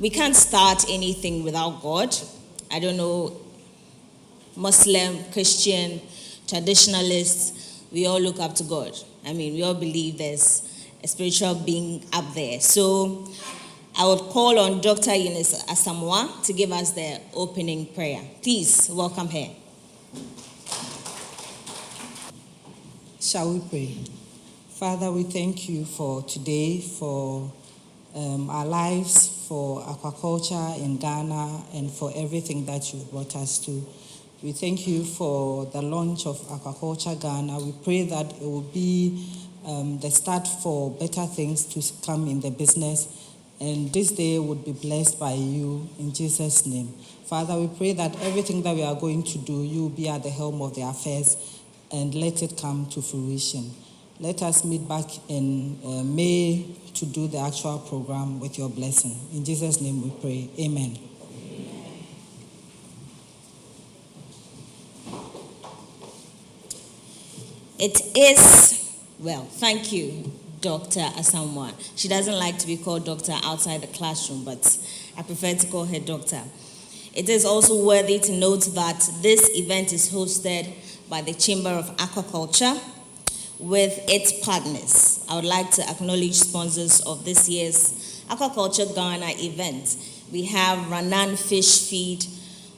we can't start anything without God. I don't know, Muslim, Christian, traditionalists, we all look up to God. I mean, we all believe there's a spiritual being up there. So I would call on Dr. Eunice Asamoah to give us the opening prayer. Please welcome her. Shall we pray? Father, we thank you for today, for our lives, for aquaculture in Ghana, and for everything that you've brought us to. We thank you for the launch of Aquaculture Ghana. We pray that it will be the start for better things to come in the business, and this day would be blessed by you in Jesus' name. Father, we pray that everything that we are going to do, you will be at the helm of the affairs and let it come to fruition. Let us meet back in May to do the actual program with your blessing. In Jesus' name we pray. Amen. It is, well, thank you, Dr. Asamoah. She doesn't like to be called doctor outside the classroom, but I prefer to call her doctor. It is also worthy to note that this event is hosted by the Chamber of Aquaculture with its partners. I would like to acknowledge sponsors of this year's Aquaculture Ghana event. We have Ranan Fish Feed,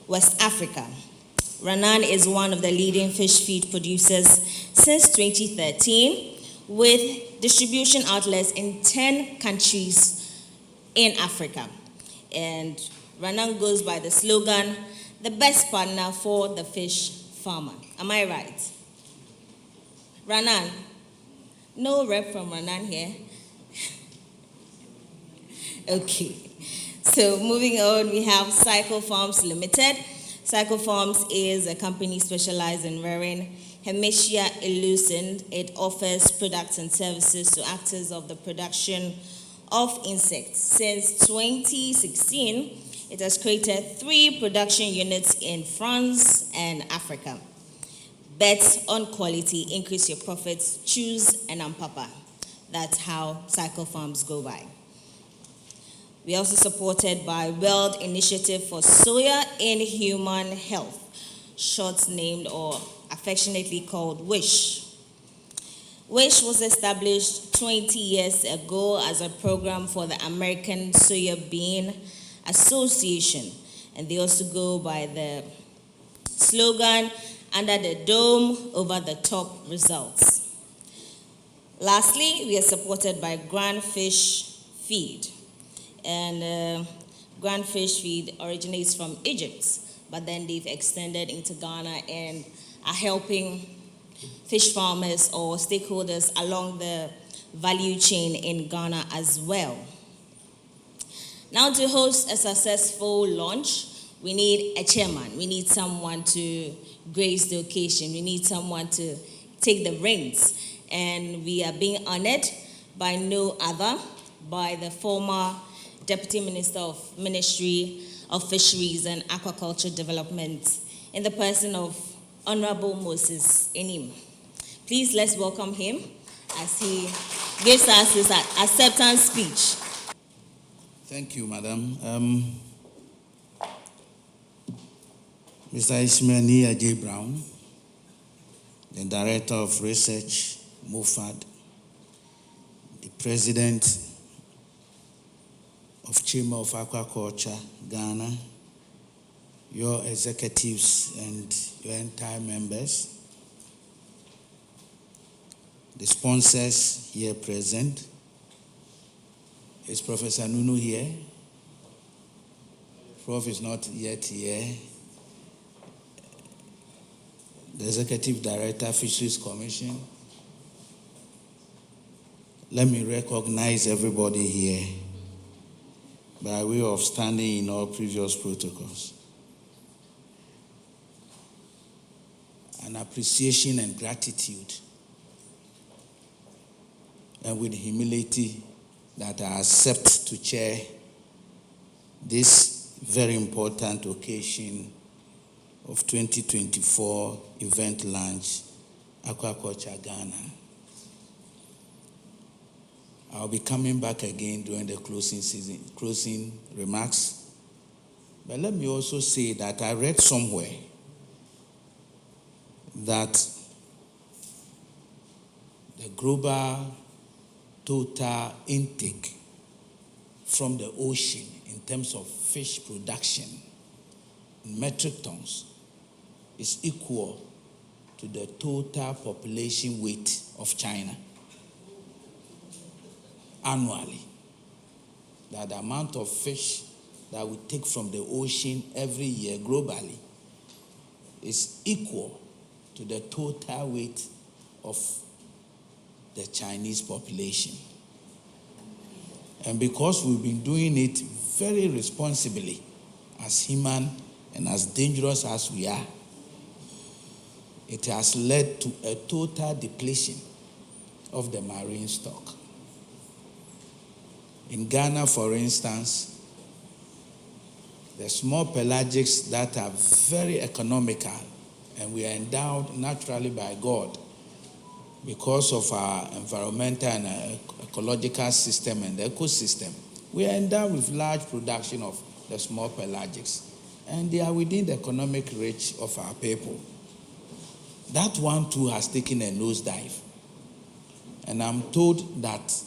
West Africa. Ranan is one of the leading fish feed producers since 2013, with distribution outlets in 10 countries in Africa. And Ranan goes by the slogan, the best partner for the fish farmer. Am I right? Ranan? No rep from Ranan here. Okay. So moving on, we have Cycle Farms Limited. Cycle Farms is a company specialized in rearing Hermetia illucens. It offers products and services to actors of the production of insects. Since 2016, it has created 3 production units in France and Africa. Bet on quality, increase your profits, choose an Ampapa. That's how Cycle Farms go by. We are also supported by World Initiative for Soya in Human Health, short named or affectionately called WISH. WISH was established 20 years ago as a program for the American Soya Bean Association, and they also go by the slogan, under the dome, over the top results. Lastly, we are supported by Grand Fish Feed. And Grand Fish Feed originates from Egypt, but then they've extended into Ghana and are helping fish farmers or stakeholders along the value chain in Ghana as well. Now, to host a successful launch, we need a chairman. We need someone to grace the occasion. We need someone to take the reins. And we are being honored by no other, by the former Deputy Minister of Ministry of Fisheries and Aquaculture Development, in the person of Honorable Moses Enim. Please let's welcome him as he gives us his acceptance speech. Thank you, Madam. Mr. Ismail Nia J. Brown, the Director of Research, MOFAD, the President of Chamber of Aquaculture, Ghana, your executives and your entire members, the sponsors here present. Is Professor Nunu here? Prof is not yet here. The Executive Director, Fisheries Commission. Let me recognize everybody here by way of standing in all previous protocols. An appreciation and gratitude, and with humility, that I accept to chair this very important occasion of 2024 event launch, Aquaculture Ghana. I'll be coming back again during the closing remarks. But let me also say that I read somewhere that the global total intake from the ocean in terms of fish production in metric tons is equal to the total population weight of China annually. That the amount of fish that we take from the ocean every year globally is equal to the total weight of the Chinese population. And because we've been doing it very responsibly, as human and as dangerous as we are, it has led to a total depletion of the marine stock. In Ghana, for instance, the small pelagics that are very economical, and we are endowed naturally by God because of our environmental and ecological system and the ecosystem. We are endowed with large production of the small pelagics, and they are within the economic reach of our people. That one too has taken a nosedive. And I'm told that,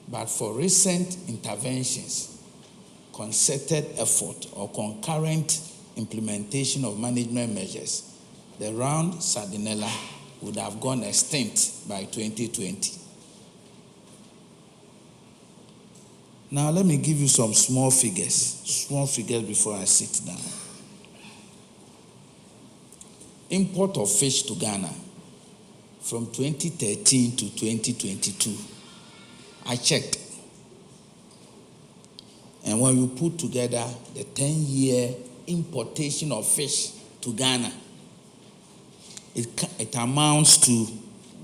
but for recent interventions, concerted effort or concurrent implementation of management measures, the round Sardinella would have gone extinct by 2020. Now let me give you some small figures before I sit down. Import of fish to Ghana from 2013 to 2022. I checked. And when you put together the 10-year importation of fish to Ghana, it amounts to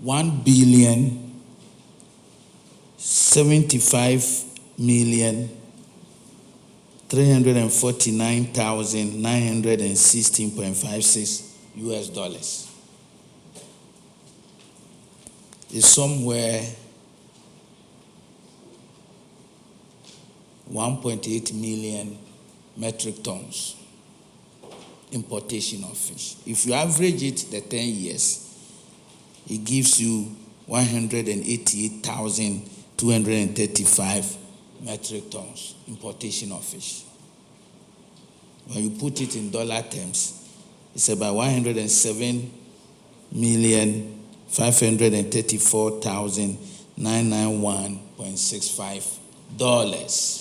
1,075,349,916.56 US dollars. It's somewhere 1.8 million metric tons importation of fish. If you average it the 10 years, it gives you 188,235 metric tons importation of fish. When you put it in dollar terms, it's about 107,534,991.65 dollars.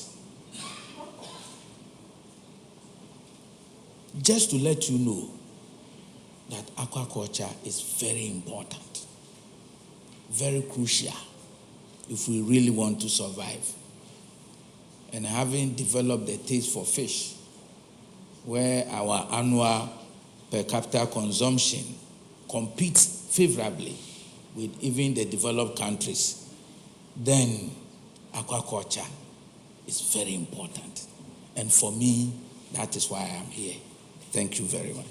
Just to let you know that aquaculture is very important, very crucial if we really want to survive. And having developed the taste for fish, where our annual per capita consumption competes favorably with even the developed countries, then aquaculture is very important. And for me, that is why I am here. Thank you very much.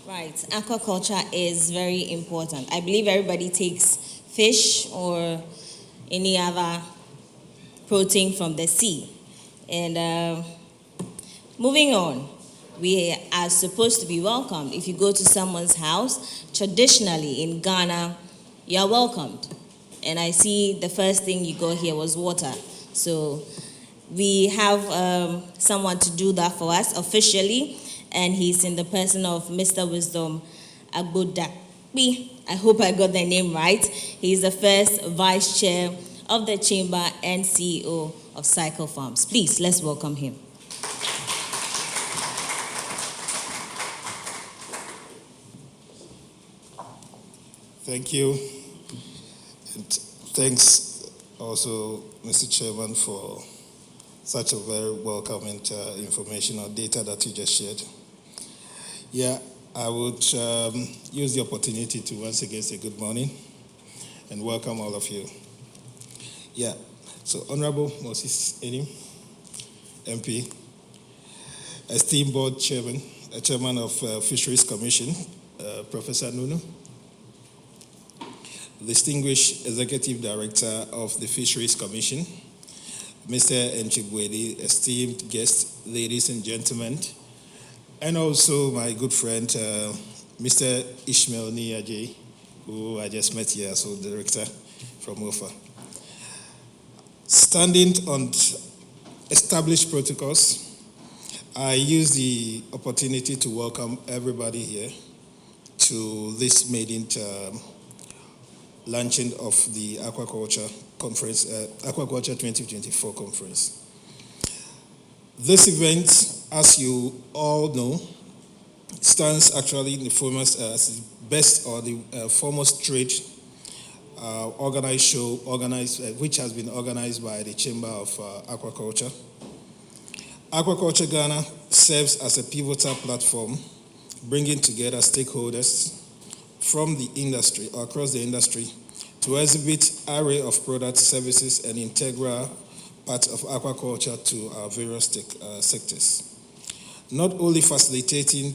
Right, aquaculture is very important. I believe everybody takes fish or any other protein from the sea. And moving on, we are supposed to be welcomed. If you go to someone's house, traditionally in Ghana, you are welcomed. And I see the first thing you got here was water. So we have someone to do that for us officially, and he's in the person of Mr. Wisdom Agbodabi. I hope I got the name right. He's the first vice chair of the chamber and CEO of Cycle Farms. Please, let's welcome him. Thank you. And thanks also, Mr. Chairman, for such a very welcoming informational data that you just shared. Yeah, I would use the opportunity to once again say good morning and welcome all of you. Yeah, so Honorable Moses Enim, MP, esteemed board chairman, Chairman of Fisheries Commission, Professor Nunu, Distinguished Executive Director of the Fisheries Commission, Mr. Enchibwedi, esteemed guests, ladies and gentlemen, and also my good friend, Mr. Ishmael Niyaje, who I just met here, so director from WOFA. Standing on established protocols, I use the opportunity to welcome everybody here to this maiden launching of the Aquaculture Conference, Aquaculture 2024 conference. This event, as you all know, stands actually in the foremost as the best or the foremost trade organized show which has been organized by the Chamber of Aquaculture. Aquaculture Ghana serves as a pivotal platform, bringing together stakeholders from the industry or across the industry to exhibit an array of products, services, and integral parts of aquaculture to our various sectors. Not only facilitating,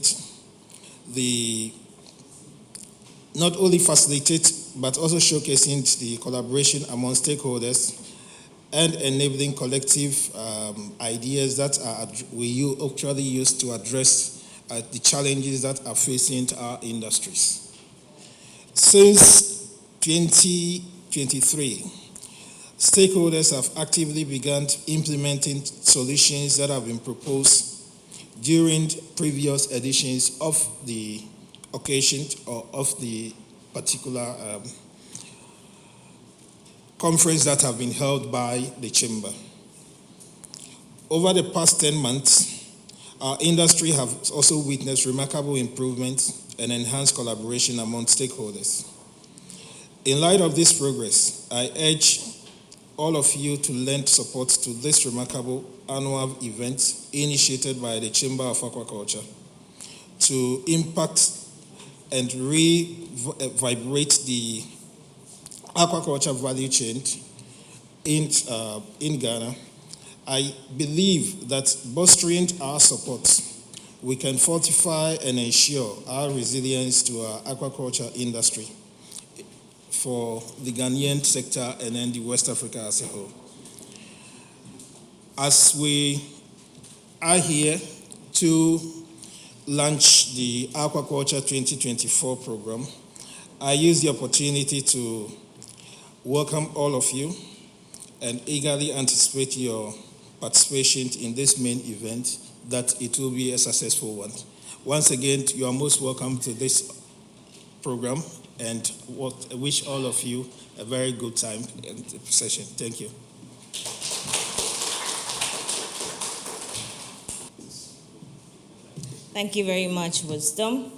but also showcasing the collaboration among stakeholders and enabling collective ideas that we actually use to address the challenges that are facing our industries. Since 2023, stakeholders have actively begun implementing solutions that have been proposed during previous editions of the occasion or of the particular conference that have been held by the Chamber. Over the past 10 months, our industry has also witnessed remarkable improvements and enhanced collaboration among stakeholders. In light of this progress, I urge all of you to lend support to this remarkable annual event initiated by the Chamber of Aquaculture to impact and revibrate the aquaculture value chain in Ghana. I believe that bolstering our support, we can fortify and ensure our resilience to our aquaculture industry for the Ghanaian sector and then the West Africa as a whole. As we are here to launch the Aquaculture 2024 program, I use the opportunity to welcome all of you and eagerly anticipate your participation in this main event, that it will be a successful one. Once again, you are most welcome to this program, and wish all of you a very good time and session. Thank you. Thank you very much, Wisdom.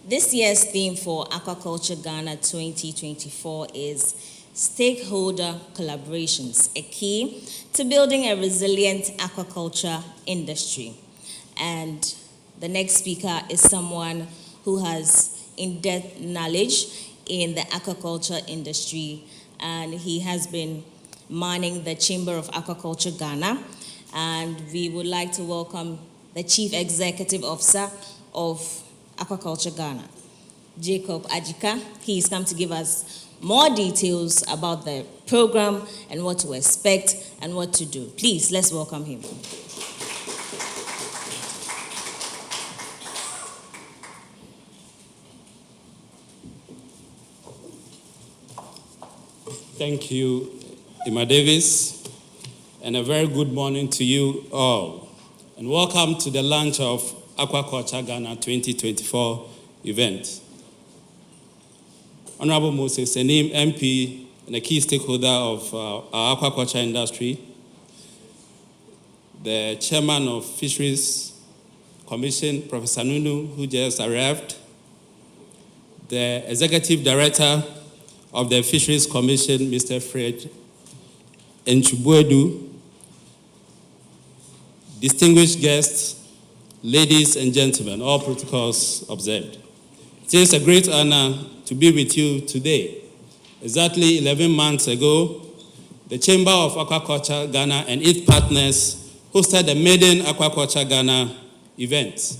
This year's theme for Aquaculture Ghana 2024 is Stakeholder Collaborations, a key to building a resilient aquaculture industry. And the next speaker is someone who has in-depth knowledge in the aquaculture industry, and he has been manning the Chamber of Aquaculture Ghana. And we would like to welcome the Chief Executive Officer of Aquaculture Ghana, Jacob Ajika. He's come to give us more details about the program and what to expect and what to do. Please, let's welcome him. Thank you, Emma Davis, and a very good morning to you all. And welcome to the launch of Aquaculture Ghana 2024 event. Honorable Moses Senim, MP, and a key stakeholder of our aquaculture industry, the Chairman of Fisheries Commission, Professor Nunu, who just arrived, the Executive Director of the Fisheries Commission, Mr. Fred Enchibwedi, distinguished guests, ladies and gentlemen, all protocols observed. It is a great honor to be with you today. Exactly 11 months ago, the Chamber of Aquaculture Ghana and its partners hosted the maiden Aquaculture Ghana event.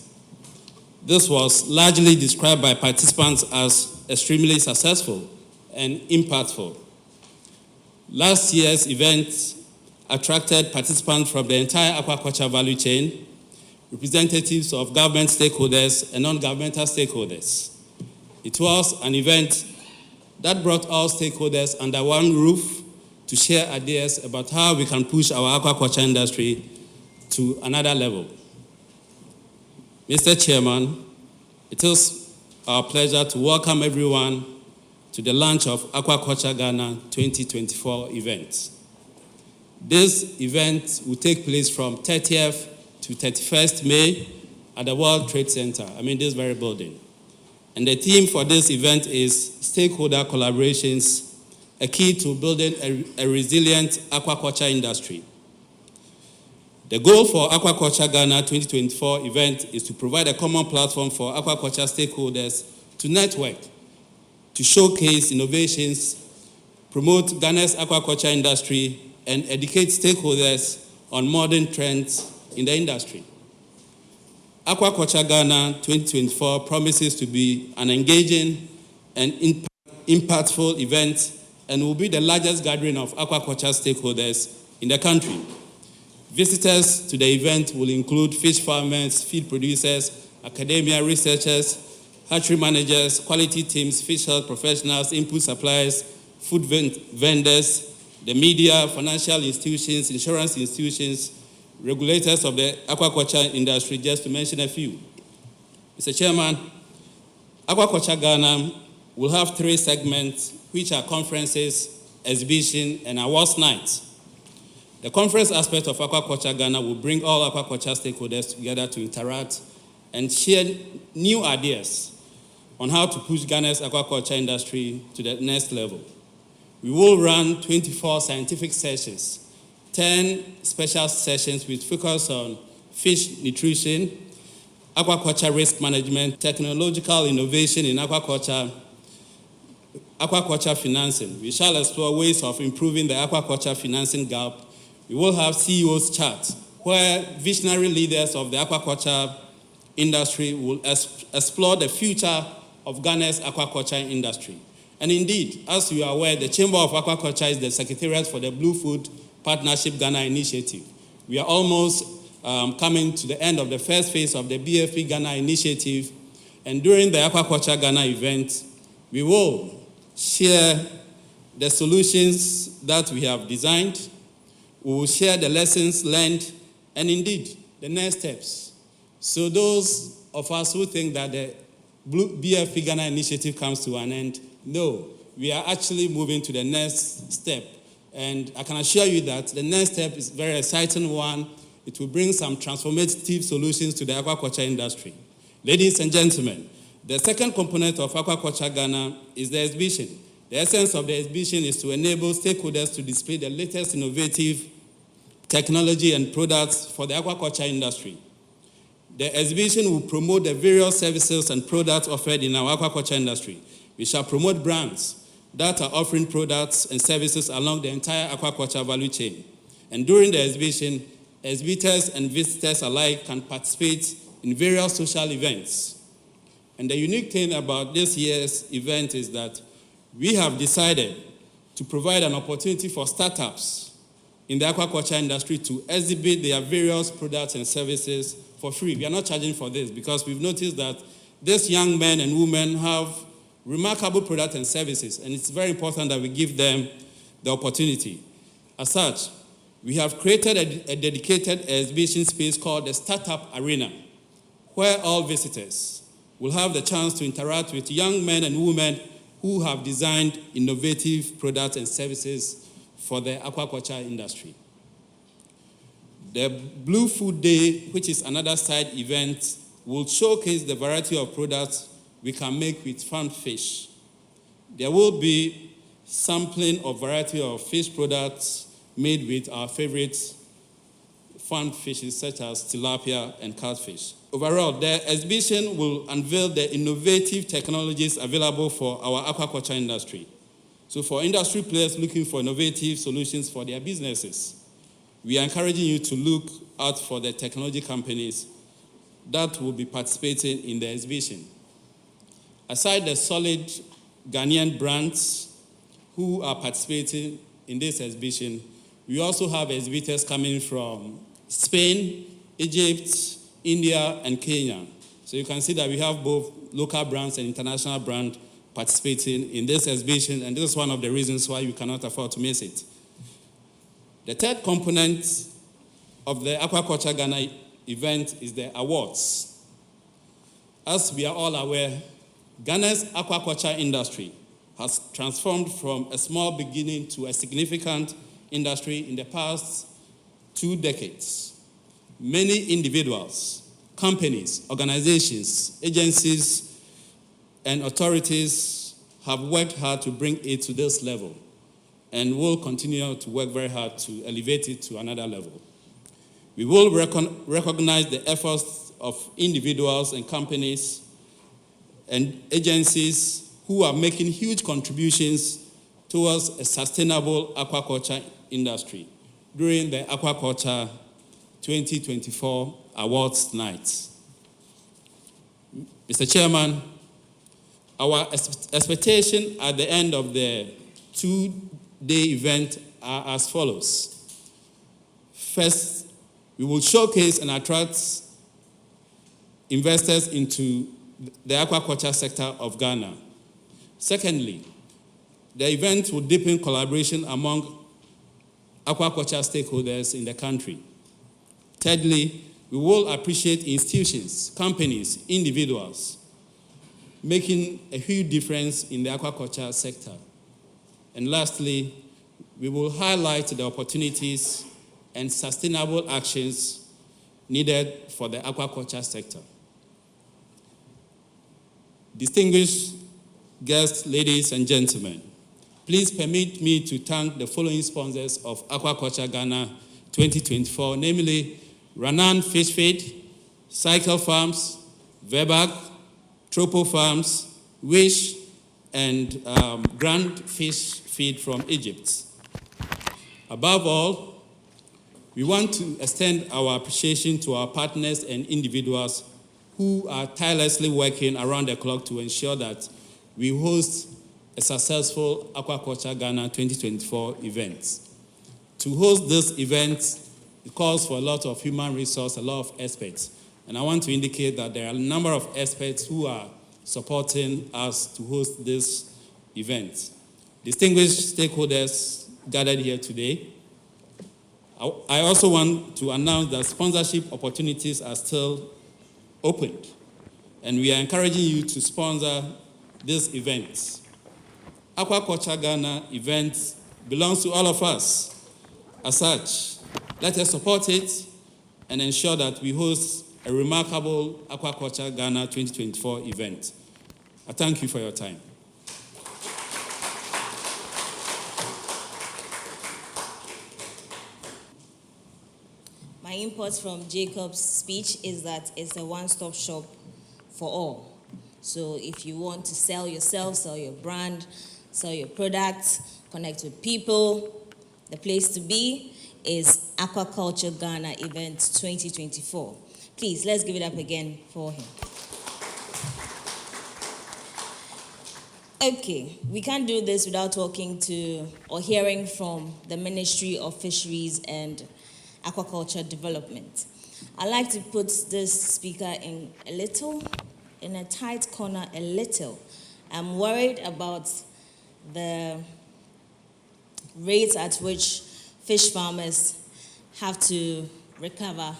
This was largely described by participants as extremely successful and impactful. Last year's event attracted participants from the entire aquaculture value chain, representatives of government stakeholders and non-governmental stakeholders. It was an event that brought all stakeholders under one roof to share ideas about how we can push our aquaculture industry to another level. Mr. Chairman, it is our pleasure to welcome everyone to the launch of Aquaculture Ghana 2024 event. This event will take place from 30th to 31st May at the World Trade Center, this very building. And the theme for this event is stakeholder collaborations, a key to building a resilient aquaculture industry. The goal for Aquaculture Ghana 2024 event is to provide a common platform for aquaculture stakeholders to network, to showcase innovations, promote Ghana's aquaculture industry, and educate stakeholders on modern trends in the industry. Aquaculture Ghana 2024 promises to be an engaging and impactful event and will be the largest gathering of aquaculture stakeholders in the country. Visitors to the event will include fish farmers, feed producers, academia researchers, hatchery managers, quality teams, fish health professionals, input suppliers, food vendors, the media, financial institutions, insurance institutions, regulators of the aquaculture industry, just to mention a few. Mr. Chairman, Aquaculture Ghana will have 3 segments, which are conferences, exhibition, and awards nights. The conference aspect of Aquaculture Ghana will bring all aquaculture stakeholders together to interact and share new ideas on how to push Ghana's aquaculture industry to the next level. We will run 24 scientific sessions, 10 special sessions with focus on fish nutrition, aquaculture risk management, technological innovation in aquaculture financing. We shall explore ways of improving the aquaculture financing gap. We will have CEO's chat, where visionary leaders of the aquaculture industry will explore the future of Ghana's aquaculture industry. And indeed, as you are aware, the Chamber of Aquaculture is the secretariat for the Blue Food Partnership Ghana initiative. We are almost coming to the end of the first phase of the BFP Ghana initiative. And during the Aquaculture Ghana event, we will share the solutions that we have designed. We will share the lessons learned and indeed the next steps. So those of us who think that the BFP Ghana initiative comes to an end, no, we are actually moving to the next step. And I can assure you that the next step is a very exciting one. It will bring some transformative solutions to the aquaculture industry. Ladies and gentlemen, the second component of Aquaculture Ghana is the exhibition. The essence of the exhibition is to enable stakeholders to display the latest innovative technology and products for the aquaculture industry. The exhibition will promote the various services and products offered in our aquaculture industry. We shall promote brands that are offering products and services along the entire aquaculture value chain. And during the exhibition, exhibitors and visitors alike can participate in various social events. And the unique thing about this year's event is that we have decided to provide an opportunity for startups in the aquaculture industry to exhibit their various products and services for free. We are not charging for this because we've noticed that these young men and women have remarkable products and services, and it's very important that we give them the opportunity. As such, we have created a dedicated exhibition space called the Startup Arena, where all visitors will have the chance to interact with young men and women who have designed innovative products and services for the aquaculture industry. The Blue Food Day, which is another side event, will showcase the variety of products we can make with farmed fish. There will be sampling of variety of fish products made with our favorite farmed fishes such as tilapia and catfish. Overall, the exhibition will unveil the innovative technologies available for our aquaculture industry. So for industry players looking for innovative solutions for their businesses, we are encouraging you to look out for the technology companies that will be participating in the exhibition. Aside the solid Ghanaian brands who are participating in this exhibition, we also have exhibitors coming from Spain, Egypt, India, and Kenya. So you can see that we have both local brands and international brands participating in this exhibition, and this is one of the reasons why you cannot afford to miss it. The third component of the Aquaculture Ghana event is the awards. As we are all aware, Ghana's aquaculture industry has transformed from a small beginning to a significant industry in the past 2 decades. Many individuals, companies, organizations, agencies, and authorities have worked hard to bring it to this level and will continue to work very hard to elevate it to another level. We will recognize the efforts of individuals and companies and agencies who are making huge contributions towards a sustainable aquaculture industry during the Aquaculture 2024 Awards Night. Mr. Chairman, our expectation at the end of the 2-day event are as follows. First, we will showcase and attract investors into the aquaculture sector of Ghana. Secondly, the event will deepen collaboration among aquaculture stakeholders in the country. Thirdly, we will appreciate institutions, companies, individuals making a huge difference in the aquaculture sector. And lastly, we will highlight the opportunities and sustainable actions needed for the aquaculture sector. Distinguished guests, ladies and gentlemen, please permit me to thank the following sponsors of Aquaculture Ghana 2024, namely Ranan Fish Feed, Cycle Farms, Verbag, Tropo Farms, Wish, and Grand Fish Feed from Egypt. Above all, we want to extend our appreciation to our partners and individuals who are tirelessly working around the clock to ensure that we host a successful Aquaculture Ghana 2024 event. To host this event, it calls for a lot of human resource, a lot of experts. And I want to indicate that there are a number of experts who are supporting us to host this event. Distinguished stakeholders gathered here today, I also want to announce that sponsorship opportunities are still opened, and we are encouraging you to sponsor this event. Aquaculture Ghana event belongs to all of us. As such, let us support it and ensure that we host a remarkable Aquaculture Ghana 2024 event. I thank you for your time. My input from Jacob's speech is that it's a one-stop shop for all. So if you want to sell yourself, sell your brand, sell your products, connect with people, the place to be is Aquaculture Ghana Event 2024. Please, let's give it up again for him. Okay, we can't do this without talking to or hearing from the Ministry of Fisheries and Aquaculture Development. I'd like to put this speaker in a tight corner a little. I'm worried about the rate at which fish farmers have to recover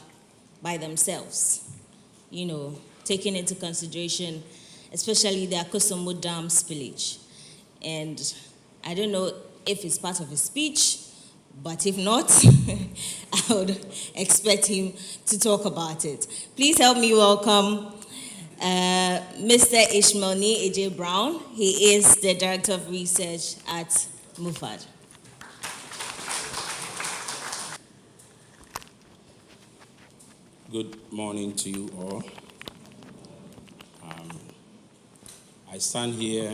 by themselves, taking into consideration especially the Akosombo Dam spillage. And I don't know if it's part of his speech, but if not, I would expect him to talk about it. Please help me welcome Mr. Ishmael AJ Brown. He is the Director of Research at MUFAD. Good morning to you all. I stand here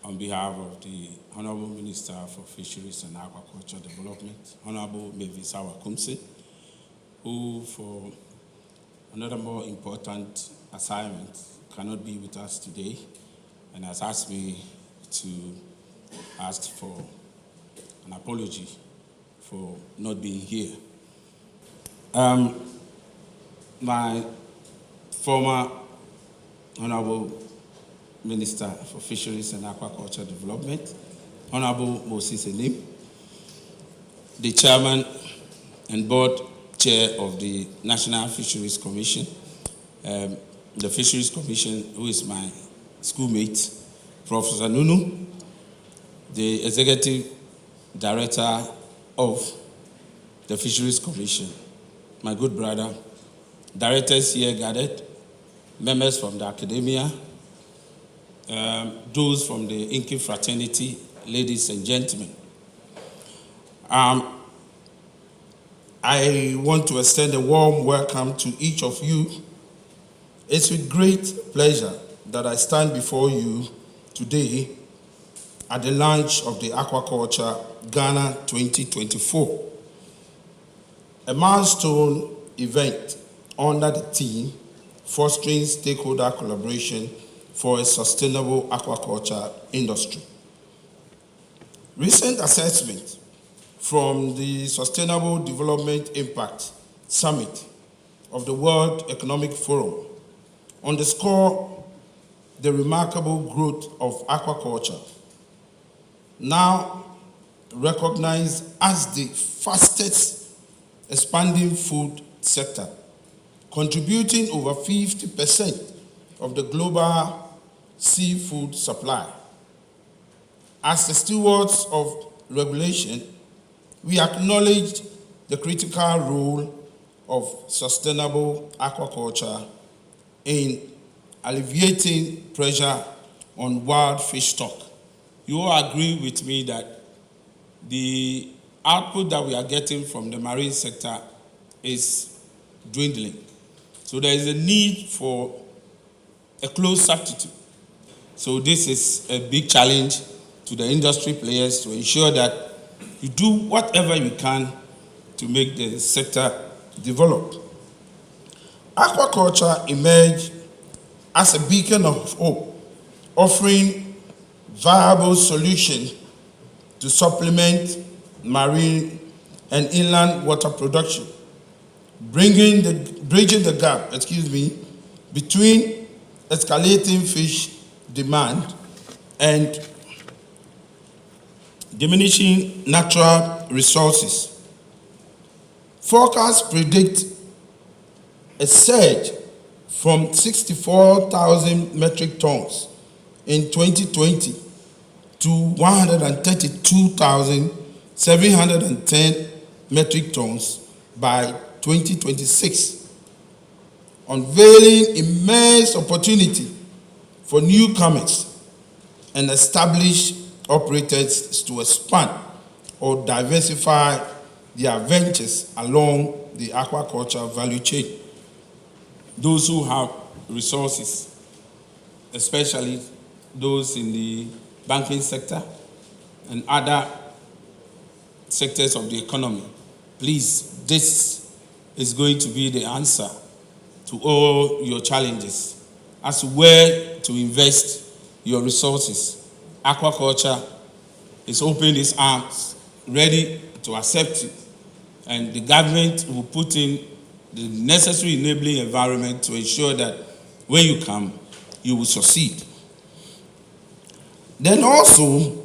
on behalf of the Honorable Minister for Fisheries and Aquaculture Development, Honorable Mavis Awakumse, who, for another more important assignment, cannot be with us today, and has asked me to ask for an apology for not being here. My former Honorable Minister for Fisheries and Aquaculture Development, Honorable Moses Enim, the Chairman and Board Chair of the National Fisheries Commission, the Fisheries Commission, who is my schoolmate, Professor Nunu, the Executive Director of the Fisheries Commission, my good brother, directors here gathered, members from the academia, those from the Inky fraternity, ladies and gentlemen. I want to extend a warm welcome to each of you. It's with great pleasure that I stand before you today at the launch of the Aquaculture Ghana 2024, a milestone event under the theme Fostering Stakeholder Collaboration for a Sustainable Aquaculture Industry. Recent assessment from the Sustainable Development Impact Summit of the World Economic Forum underscore the remarkable growth of aquaculture, now recognized as the fastest expanding food sector, contributing over 50% of the global seafood supply. As the stewards of regulation, we acknowledge the critical role of sustainable aquaculture in alleviating pressure on wild fish stock. You all agree with me that the output that we are getting from the marine sector is dwindling. So there is a need for a close substitute. So this is a big challenge to the industry players to ensure that you do whatever you can to make the sector develop. Aquaculture emerged as a beacon of hope, offering viable solutions to supplement marine and inland water production, bridging the gap, between escalating fish demand and diminishing natural resources. Forecasts predict a surge from 64,000 metric tons in 2020 to 132,710 metric tons by 2026, unveiling immense opportunity for newcomers and established operators to expand or diversify their ventures along the aquaculture value chain. Those who have resources, especially those in the banking sector and other sectors of the economy, please, this is going to be the answer to all your challenges as to where to invest your resources. Aquaculture is opening its arms, ready to accept you, and the government will put in the necessary enabling environment to ensure that when you come, you will succeed. Then also,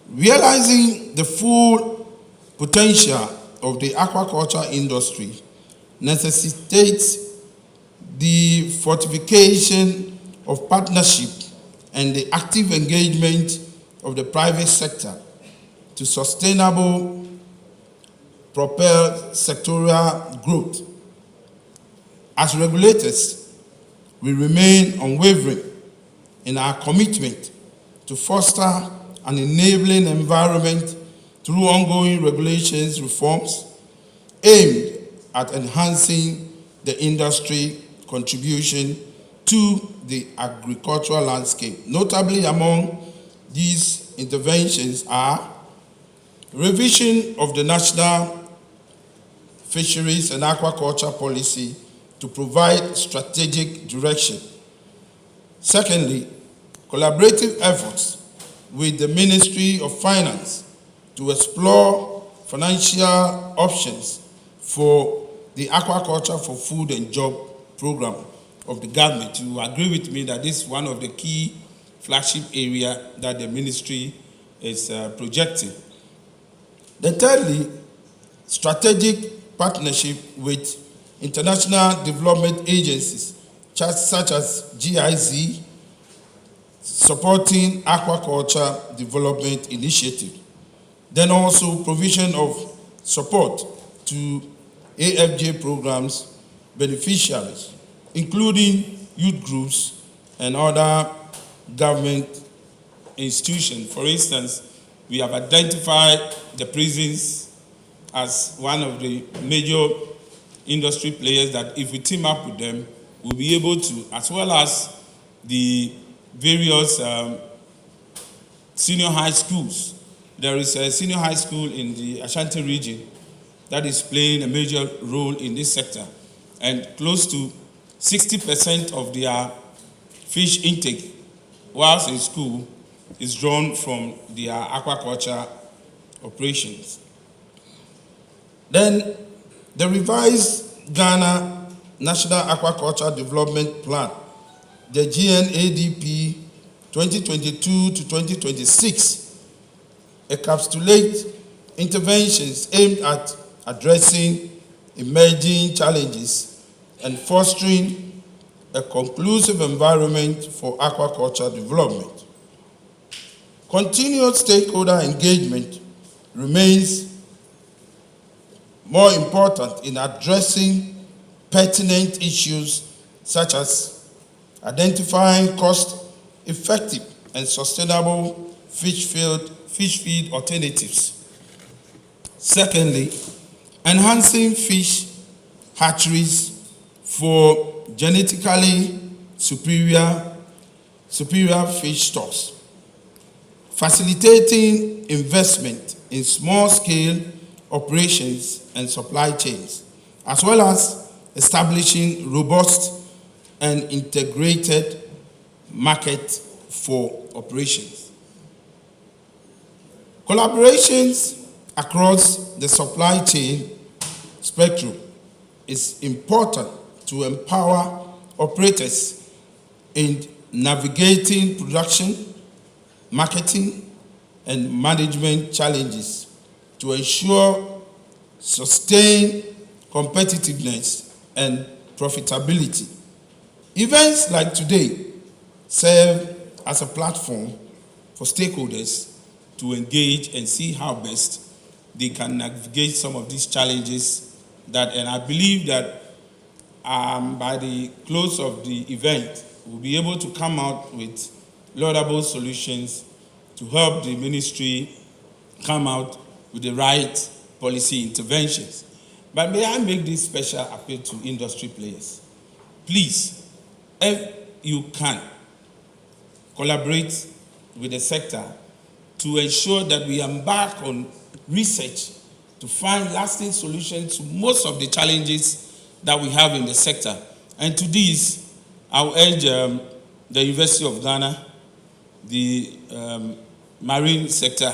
realizing the full potential of the aquaculture industry necessitates the fortification of partnership and the active engagement of the private sector to sustainable propel sectorial growth. As regulators, we remain unwavering in our commitment to foster an enabling environment through ongoing regulations reforms aimed at enhancing the industry contribution to the agricultural landscape. Notably among these interventions are revision of the National fisheries and aquaculture policy to provide strategic direction. Secondly, collaborative efforts with the Ministry of Finance to explore financial options for the Aquaculture for Food and Job program of the government. You agree with me that this is one of the key flagship areas that the ministry is projecting. Then thirdly, strategic partnership with international development agencies such as GIZ, supporting aquaculture development initiative. Then also provision of support to AFJ programs beneficiaries, including youth groups and other government institutions. For instance, we have identified the prisons as one of the major industry players that if we team up with them, we'll be able to, as well as the various senior high schools. There is a senior high school in the Ashanti region that is playing a major role in this sector, and close to 60% of their fish intake whilst in school is drawn from their aquaculture operations. Then the revised Ghana National Aquaculture Development Plan, the GNADP 2022 to 2026, encapsulates interventions aimed at addressing emerging challenges and fostering a conclusive environment for aquaculture development. Continued stakeholder engagement remains more important in addressing pertinent issues such as identifying cost-effective and sustainable fish feed alternatives. Secondly, enhancing fish hatcheries for genetically superior fish stocks, facilitating investment in small-scale operations and supply chains, as well as establishing robust and integrated market for operations. Collaborations across the supply chain spectrum is important to empower operators in navigating production, marketing, and management challenges to ensure sustained competitiveness and profitability. Events like today serve as a platform for stakeholders to engage and see how best they can navigate some of these challenges and I believe that by the close of the event, we'll be able to come out with laudable solutions to help the ministry come out with the right policy interventions. But may I make this special appeal to industry players? Please, if you can, collaborate with the sector to ensure that we embark on research to find lasting solutions to most of the challenges that we have in the sector. And to this, I will urge the University of Ghana, the marine sector,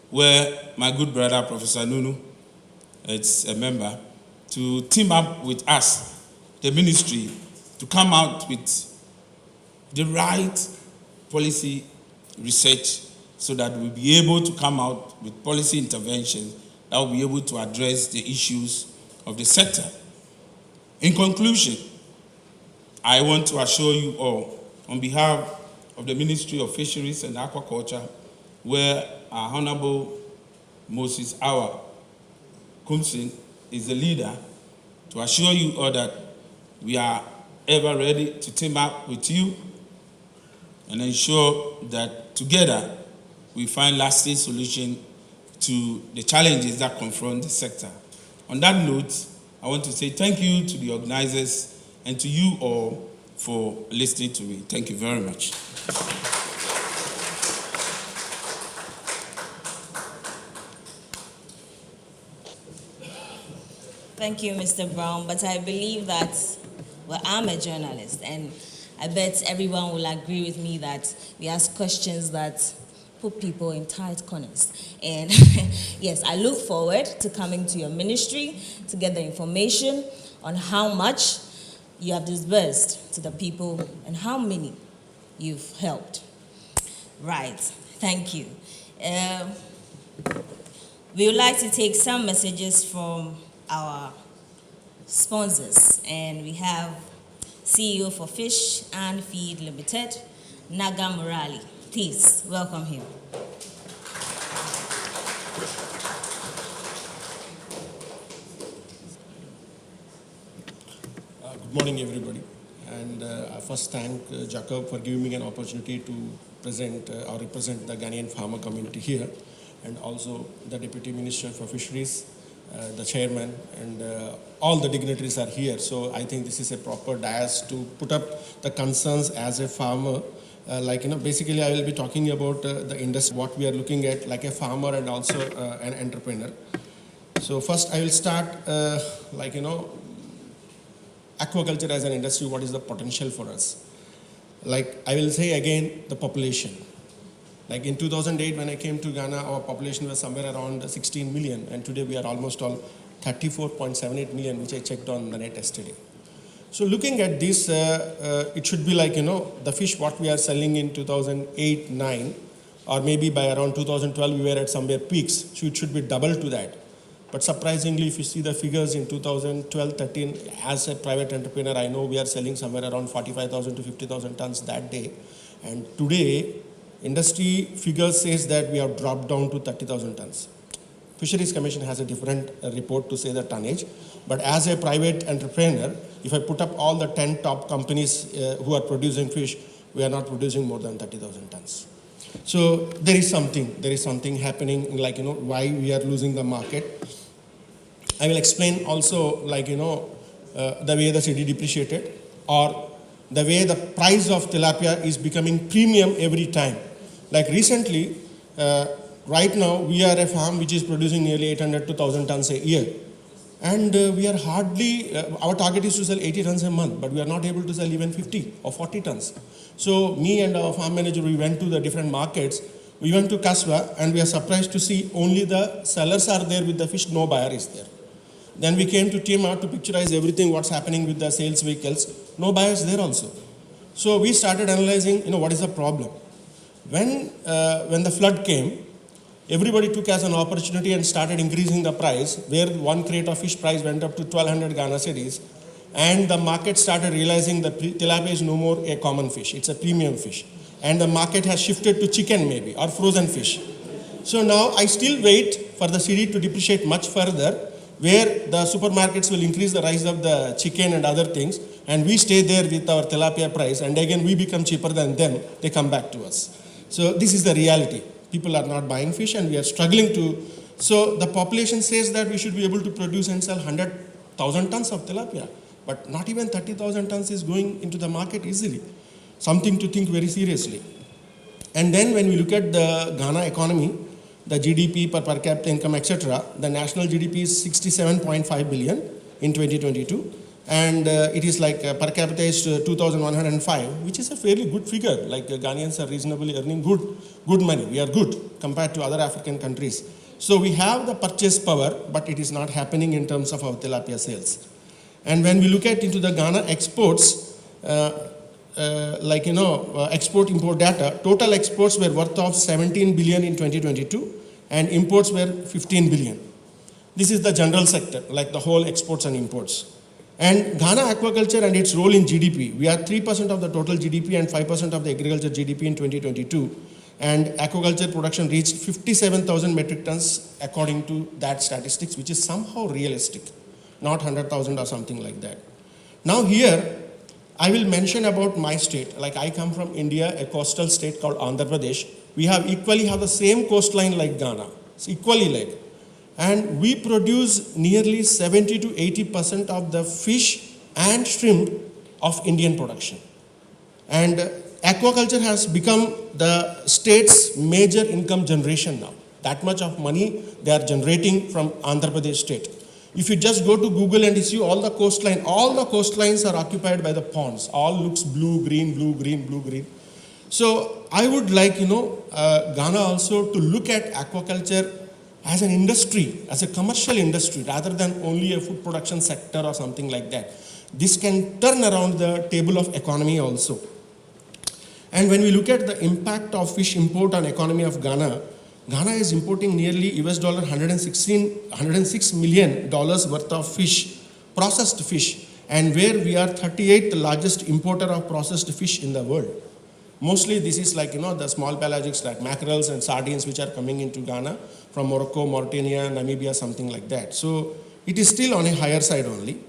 where my good brother, Professor Nunu, is a member, to team up with us, the ministry, to come out with the right policy research so that we'll be able to come out with policy interventions that will be able to address the issues of the sector. In conclusion, I want to assure you all, on behalf of the Ministry of Fisheries and Aquaculture, where our Honorable Moses Awa Kumsin is the leader, to assure you all that we are ever ready to team up with you and ensure that together we find lasting solution to the challenges that confront the sector. On that note, I want to say thank you to the organizers and to you all for listening to me. Thank you very much. Thank you, Mr. Brown. But I believe that, well, I'm a journalist, and I bet everyone will agree with me that we ask questions that put people in tight corners. And yes, I look forward to coming to your ministry to get the information on how much you have disbursed to the people and how many you've helped. Right, thank you. We would like to take some messages from our sponsors, and we have CEO for Fish and Feed Limited, Naga Murali. Please welcome him. Good morning, everybody. And I first thank Jacob for giving me an opportunity to present or represent the Ghanaian farmer community here, and also the Deputy Minister for Fisheries, the Chairman, and all the dignitaries are here. So I think this is a proper dais to put up the concerns as a farmer. Basically I will be talking about the industry, what we are looking at like a farmer and also an entrepreneur. So first I will start aquaculture as an industry, what is the potential for us? Like I will say again, the population. Like in 2008 when I came to Ghana, our population was somewhere around 16 million, and today we are almost all 34.78 million, which I checked on the net yesterday. So looking at this, it should be like, the fish what we are selling in 2008-9, or maybe by around 2012 we were at somewhere peaks, so it should be double to that. But surprisingly, if you see the figures in 2012-13, as a private entrepreneur, I know we are selling somewhere around 45,000 to 50,000 tons that day. And today, industry figures says that we have dropped down to 30,000 tons. Fisheries Commission has a different report to say the tonnage. But as a private entrepreneur, if I put up all the 10 top companies who are producing fish, we are not producing more than 30,000 tons. So there is something happening, why we are losing the market. I will explain also, the way the cedi depreciated, or the way the price of tilapia is becoming premium every time. Like recently, right now we are a farm which is producing nearly 800 to 1,000 tons a year. And we are hardly, our target is to sell 80 tons a month, but we are not able to sell even 50 or 40 tons. So me and our farm manager, we went to the different markets. We went to Kaswa, and we are surprised to see only the sellers are there with the fish, no buyer is there. Then we came to Tima to picturize everything, what's happening with the sales vehicles, no buyers there also. So we started analyzing, what is the problem. When the flood came, everybody took as an opportunity and started increasing the price, where one crate of fish price went up to 1,200 Ghana cedis, and the market started realizing that tilapia is no more a common fish, it's a premium fish. And the market has shifted to chicken maybe, or frozen fish. So now I still wait for the cedi to depreciate much further, where the supermarkets will increase the price of the chicken and other things, and we stay there with our tilapia price, and again we become cheaper than them, they come back to us. So this is the reality. People are not buying fish, and we are struggling to. So the population says that we should be able to produce and sell 100,000 tons of tilapia, but not even 30,000 tons is going into the market easily. Something to think very seriously. And then when we look at the Ghana economy, the GDP per capita income, etc., the national GDP is 67.5 billion in 2022. And it is like per capita is 2,105, which is a fairly good figure. Like Ghanaians are reasonably earning good money. We are good compared to other African countries. So we have the purchase power, but it is not happening in terms of our tilapia sales. And when we look at into the Ghana exports, export-import data, total exports were worth of 17 billion in 2022, and imports were 15 billion. This is the general sector, like the whole exports and imports. And Ghana aquaculture and its role in GDP, we are 3% of the total GDP and 5% of the agriculture GDP in 2022. And aquaculture production reached 57,000 metric tons according to that statistics, which is somehow realistic, not 100,000 or something like that. Now here, I will mention about my state. Like I come from India, a coastal state called Andhra Pradesh. We have the same coastline like Ghana. It's equally like. And we produce nearly 70 to 80% of the fish and shrimp of Indian production. And aquaculture has become the state's major income generation now. That much of money they are generating from Andhra Pradesh state. If you just go to Google and you see all the coastlines are occupied by the ponds. All looks blue, green, blue, green, blue, green. So I would like, Ghana also to look at aquaculture as an industry, as a commercial industry, rather than only a food production sector or something like that. This can turn around the table of economy also. And when we look at the impact of fish import on economy of Ghana, Ghana is importing nearly $106 million worth of fish, processed fish, and where we are 38th largest importer of processed fish in the world. Mostly this is like, the small pelagics like mackerels and sardines which are coming into Ghana from Morocco, Mauritania, Namibia, something like that. So it is still on a higher side only.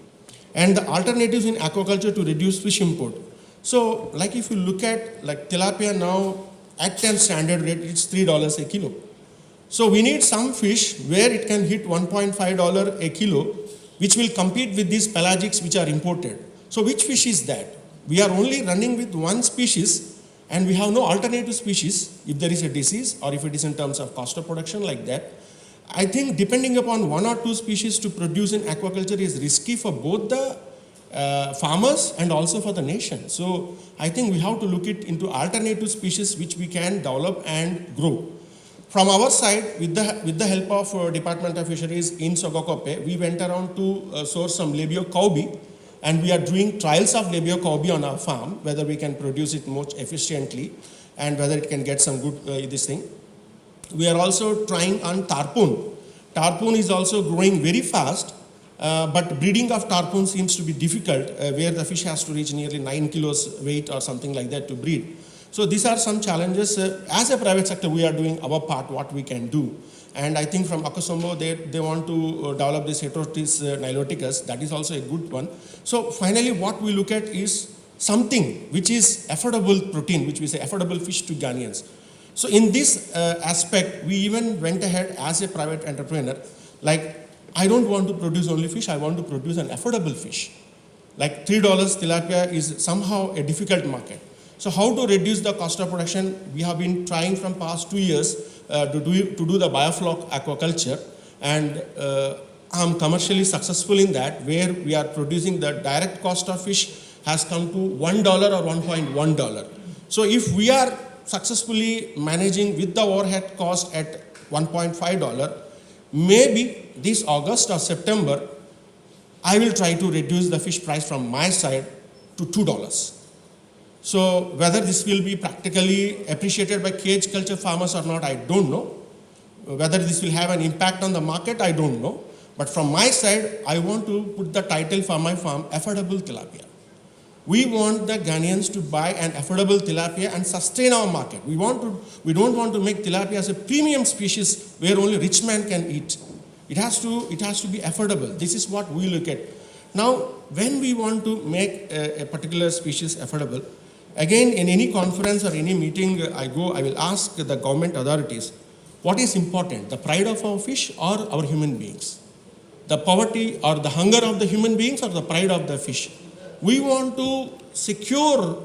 And the alternatives in aquaculture to reduce fish import. So like if you look at like tilapia now at 10 standard rate, it's $3 a kilo. So we need some fish where it can hit $1.5 a kilo, which will compete with these pelagics which are imported. So which fish is that? We are only running with one species and we have no alternative species if there is a disease or if it is in terms of cost of production like that. I think depending upon one or two species to produce in aquaculture is risky for both the farmers and also for the nation. So I think we have to look it into alternative species which we can develop and grow. From our side, with the help of Department of Fisheries in Sogokope, we went around to source some labio cowbee, and we are doing trials of labio cowbee on our farm, whether we can produce it most efficiently and whether it can get some good this thing. We are also trying on tarpon. Tarpon is also growing very fast, but breeding of tarpon seems to be difficult, where the fish has to reach nearly 9 kilos weight or something like that to breed. So these are some challenges. As a private sector, we are doing our part, what we can do. And I think from Akosombo, they want to develop this Heterotis niloticus. That is also a good one. So finally, what we look at is something which is affordable protein, which we say affordable fish to Ghanaians. So in this aspect, we even went ahead as a private entrepreneur, like I don't want to produce only fish, I want to produce an affordable fish. Like $3 tilapia is somehow a difficult market. So how to reduce the cost of production? We have been trying from past 2 years to do the biofloc aquaculture, and I'm commercially successful in that, where we are producing the direct cost of fish has come to $1 or $1.1. So if we are successfully managing with the overhead cost at $1.5, maybe this August or September, I will try to reduce the fish price from my side to $2. So whether this will be practically appreciated by cage culture farmers or not, I don't know. Whether this will have an impact on the market, I don't know. But from my side, I want to put the title for my farm, affordable tilapia. We want the Ghanaians to buy an affordable tilapia and sustain our market. We don't want to make tilapia as a premium species where only rich man can eat. It has to be affordable. This is what we look at. Now, when we want to make a particular species affordable, again, in any conference or any meeting I go, I will ask the government authorities, what is important, the pride of our fish or our human beings? The poverty or the hunger of the human beings or the pride of the fish? We want to secure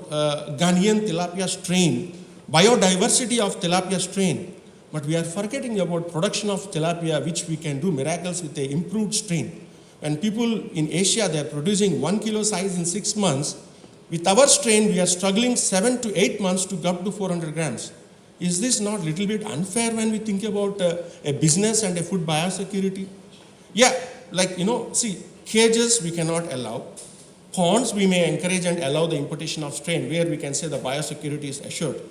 Ghanaian tilapia strain, biodiversity of tilapia strain, but we are forgetting about production of tilapia, which we can do miracles with the improved strain. When people in Asia, they are producing 1 kilo size in 6 months, with our strain, we are struggling 7 to 8 months to go up to 400 grams. Is this not a little bit unfair when we think about a business and a food biosecurity? Yeah, see, cages we cannot allow. Ponds we may encourage and allow the importation of strain where we can say the biosecurity is assured.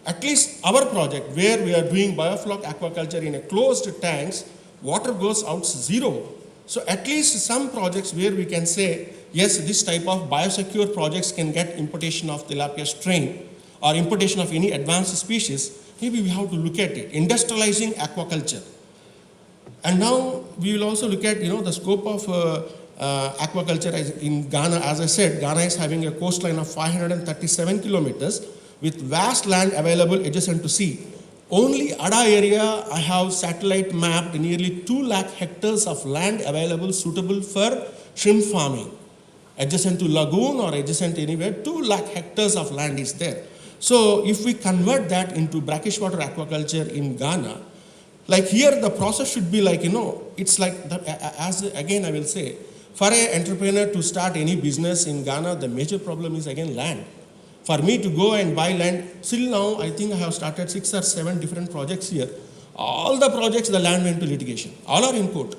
At least our project where we are doing biofloc aquaculture in a closed tanks, water goes out zero. So at least some projects where we can say, yes, this type of biosecure projects can get importation of tilapia strain or importation of any advanced species, maybe we have to look at it. Industrializing aquaculture. And now we will also look at, the scope of aquaculture in Ghana. As I said, Ghana is having a coastline of 537 kilometers with vast land available adjacent to sea. Only Ada area, I have satellite mapped nearly 2 lakh hectares of land available suitable for shrimp farming. Adjacent to lagoon or adjacent anywhere, 2 lakh hectares of land is there. So if we convert that into brackish water aquaculture in Ghana, Like here, the process should be like, it's like, as again I will say, for an entrepreneur to start any business in Ghana, the major problem is again land. For me to go and buy land, till now, I think I have started 6 or 7 different projects here. All the projects, the land went to litigation. All are in court.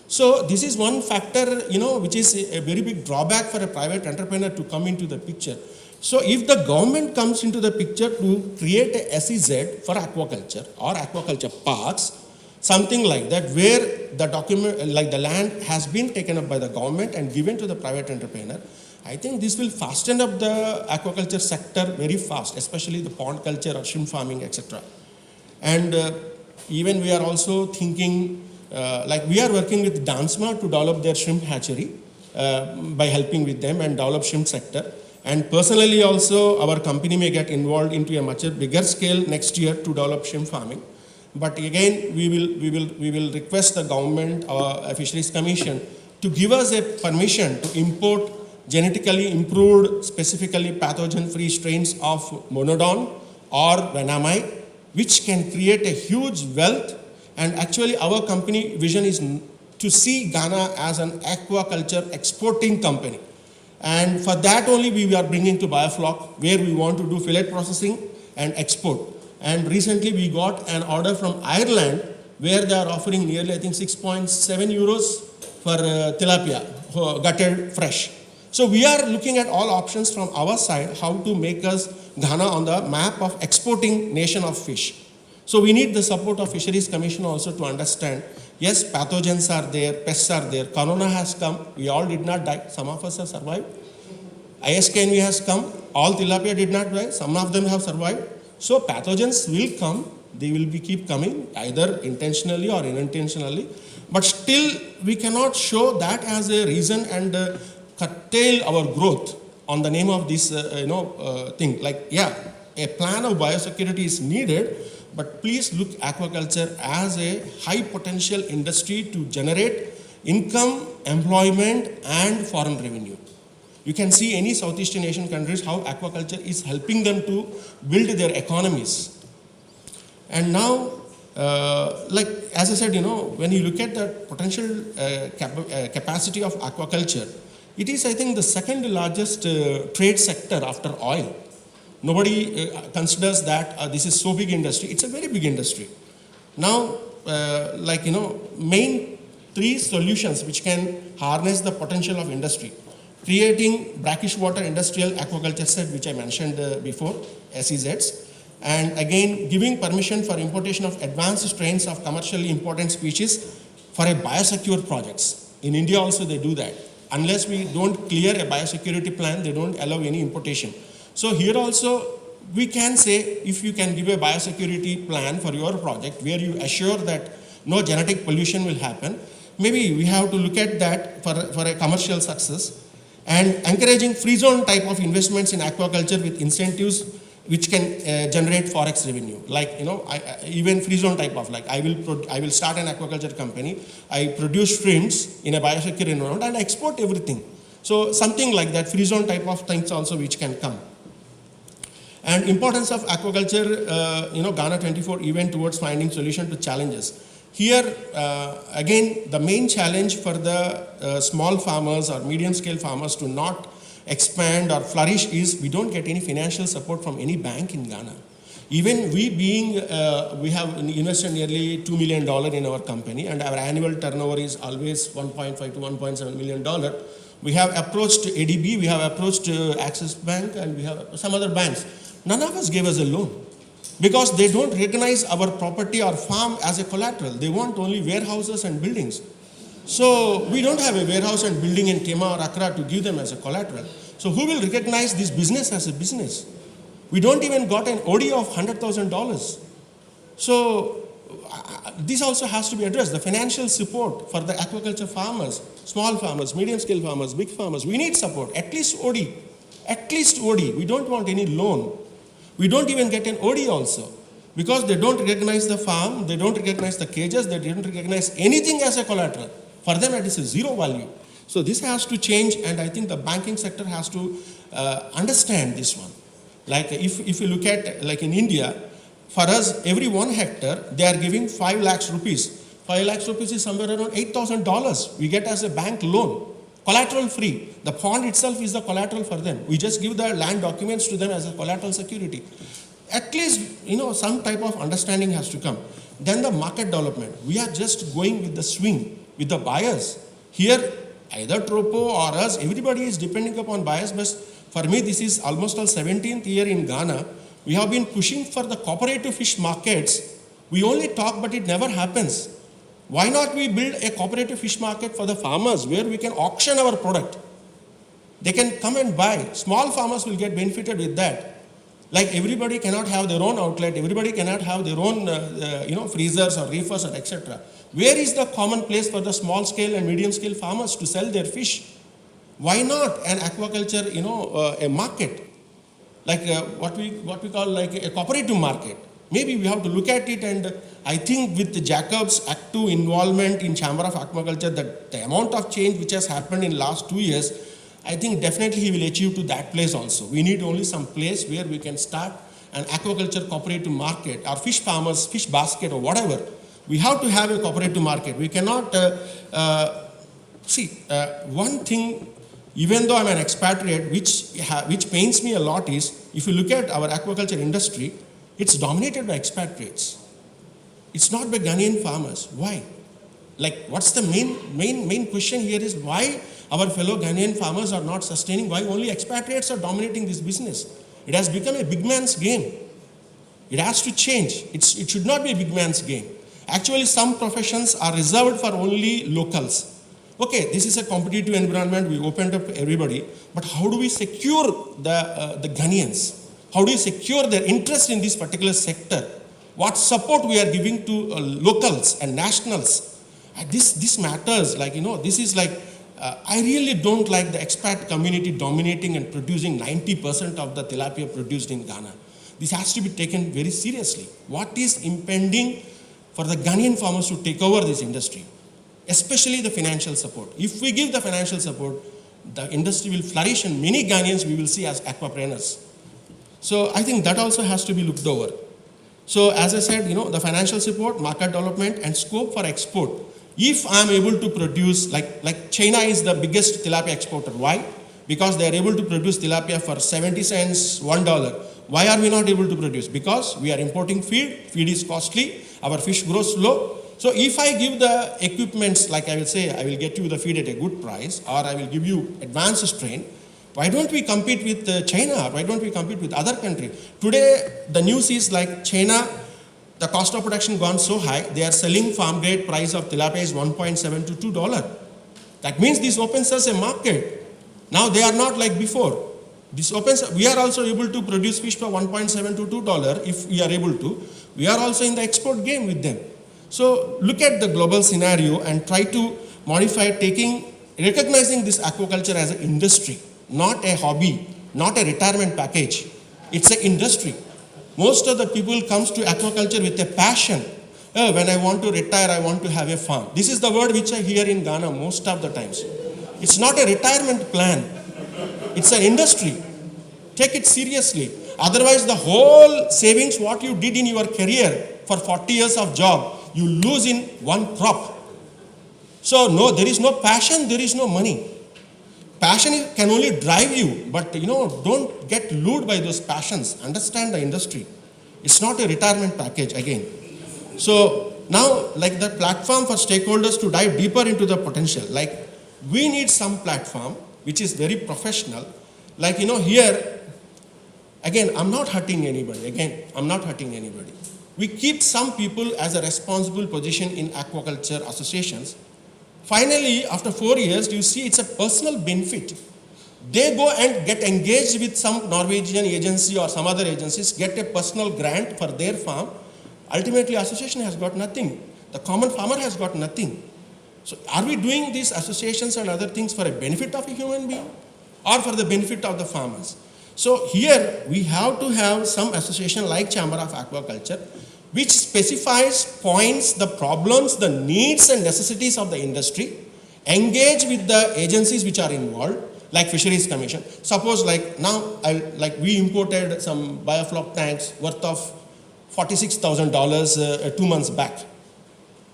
So this is one factor, which is a very big drawback for a private entrepreneur to come into the picture. So if the government comes into the picture to create a SEZ for aquaculture or aquaculture parks, something like that, where the document, like the land has been taken up by the government and given to the private entrepreneur, I think this will fasten up the aquaculture sector very fast, especially the pond culture or shrimp farming, etc. And even we are also thinking, like we are working with Dansma to develop their shrimp hatchery by helping with them and develop shrimp sector. And personally also, our company may get involved into a much bigger scale next year to develop shrimp farming. But again, we will request the government or Fisheries Commission to give us a permission to import genetically improved, specifically pathogen-free strains of monodon or vanamide, which can create a huge wealth. And actually, our company vision is to see Ghana as an aquaculture exporting company. And for that only we are bringing to Biofloc, where we want to do fillet processing and export. And recently we got an order from Ireland, where they are offering nearly, I think, 6.7 euros for tilapia, gutted fresh. So we are looking at all options from our side, how to make us Ghana on the map of exporting nation of fish. So we need the support of Fisheries Commission also to understand, yes, pathogens are there, pests are there, corona has come, we all did not die, some of us have survived. ISKNV has come, all tilapia did not die, some of them have survived. So pathogens will come, they will keep coming, either intentionally or unintentionally. But still, we cannot show that as a reason and curtail our growth on the name of this, thing. Like, yeah, a plan of biosecurity is needed, but please look aquaculture as a high potential industry to generate income, employment, and foreign revenue. You can see any Southeast Asian countries how aquaculture is helping them to build their economies. And now, like as I said, when you look at the potential capacity of aquaculture, it is, I think, the second largest trade sector after oil. Nobody considers that this is so big industry. It's a very big industry. Now, main 3 solutions which can harness the potential of industry. Creating brackish water industrial aquaculture set, which I mentioned before, SEZs. And again, giving permission for importation of advanced strains of commercially important species for a biosecure projects. In India also they do that. Unless we don't clear a biosecurity plan, they don't allow any importation. So here also, we can say, if you can give a biosecurity plan for your project where you assure that no genetic pollution will happen, maybe we have to look at that for a commercial success. And encouraging free zone type of investments in aquaculture with incentives which can generate forex revenue. Like, even free zone type of, like I will start an aquaculture company, I produce shrimps in a biosecure environment and I export everything. So something like that, free zone type of things also which can come. And importance of aquaculture, Ghana 24 event towards finding solution to challenges. Here, again, the main challenge for the small farmers or medium scale farmers to not expand or flourish is we don't get any financial support from any bank in Ghana. Even we being, we have invested nearly $2 million in our company and our annual turnover is always $1.5 to $1.7 million. We have approached ADB, we have approached Axis Bank, and we have some other banks. None of us gave us a loan because they don't recognize our property or farm as a collateral. They want only warehouses and buildings. So we don't have a warehouse and building in Tema or Accra to give them as a collateral. So who will recognize this business as a business? We don't even got an OD of $100,000. So this also has to be addressed. The financial support for the aquaculture farmers, small farmers, medium scale farmers, big farmers, we need support, at least OD. At least OD. We don't want any loan. We don't even get an OD also. Because they don't recognize the farm, they don't recognize the cages, they don't recognize anything as a collateral. For them, it is a zero value. So this has to change, and I think the banking sector has to understand this one. Like if you look at, like in India, For us, every 1 hectare, they are giving 5 lakhs rupees. 5 lakhs rupees is somewhere around $8,000. We get as a bank loan, collateral free. The pond itself is the collateral for them. We just give the land documents to them as a collateral security. At least, some type of understanding has to come. Then the market development. We are just going with the swing, with the buyers. Here, either Tropo or us, everybody is depending upon buyers. But for me, this is almost our 17th year in Ghana. We have been pushing for the cooperative fish markets. We only talk, but it never happens. Why not we build a cooperative fish market for the farmers where we can auction our product? They can come and buy. Small farmers will get benefited with that. Like everybody cannot have their own outlet, everybody cannot have their own freezers or reefers or etc. Where is the common place for the small scale and medium scale farmers to sell their fish? Why not an aquaculture, a market? Like what we call like a cooperative market. Maybe we have to look at it, and I think with Jacob's active involvement in Chamber of Aquaculture, the amount of change which has happened in last 2 years, I think definitely he will achieve to that place also. We need only some place where we can start an aquaculture cooperative market, or fish farmers, fish basket or whatever. We have to have a cooperative market. We cannot, one thing, even though I'm an expatriate, which pains me a lot is, if you look at our aquaculture industry, it's dominated by expatriates. It's not by Ghanaian farmers. Why? Like, what's the main question here is why our fellow Ghanaian farmers are not sustaining, why only expatriates are dominating this business? It has become a big man's game. It has to change. It should not be a big man's game. Actually, some professions are reserved for only locals. Okay, this is a competitive environment, we opened up everybody, but how do we secure the Ghanaians? How do we secure their interest in this particular sector? What support we are giving to locals and nationals? This matters, this is like, I really don't like the expat community dominating and producing 90% of the tilapia produced in Ghana. This has to be taken very seriously. What is impending for the Ghanaian farmers to take over this industry? Especially the financial support. If we give the financial support, the industry will flourish and many Ghanaians we will see as aquapreneurs. So I think that also has to be looked over. So as I said, the financial support, market development and scope for export. If I am able to produce, like China is the biggest tilapia exporter. Why? Because they are able to produce tilapia for 70 cents, $1. Why are we not able to produce? Because we are importing feed. Feed is costly. Our fish grows slow. So if I give the equipments, like I will say, I will get you the feed at a good price, or I will give you advanced strain, why don't we compete with China? Why don't we compete with other countries? Today, the news is like China, the cost of production gone so high, they are selling farm grade price of tilapia is $1.7 to $2. That means this opens us a market. Now they are not like before. This opens, we are also able to produce fish for $1.7 to $2 if we are able to. We are also in the export game with them. So look at the global scenario and try to modify recognizing this aquaculture as an industry, not a hobby, not a retirement package. It's an industry. Most of the people comes to aquaculture with a passion. When I want to retire, I want to have a farm. This is the word which I hear in Ghana most of the times. It's not a retirement plan. It's an industry. Take it seriously. Otherwise, the whole savings, what you did in your career for 40 years of job, you lose in one crop. So no, there is no passion, there is no money. Passion can only drive you, but don't get lured by those passions. Understand the industry. It's not a retirement package again. So now, like the platform for stakeholders to dive deeper into the potential, like we need some platform which is very professional. Like, here, again, I'm not hurting anybody. We keep some people as a responsible position in aquaculture associations. Finally, after 4 years, you see it's a personal benefit. They go and get engaged with some Norwegian agency or some other agencies, get a personal grant for their farm. Ultimately, association has got nothing. The common farmer has got nothing. So are we doing these associations and other things for a benefit of a human being or for the benefit of the farmers? So here we have to have some association like Chamber of Aquaculture, which specifies, points the problems, the needs and necessities of the industry, engage with the agencies which are involved, like Fisheries Commission. Suppose like now, we imported some biofloc tanks worth of $46,000 2 months back.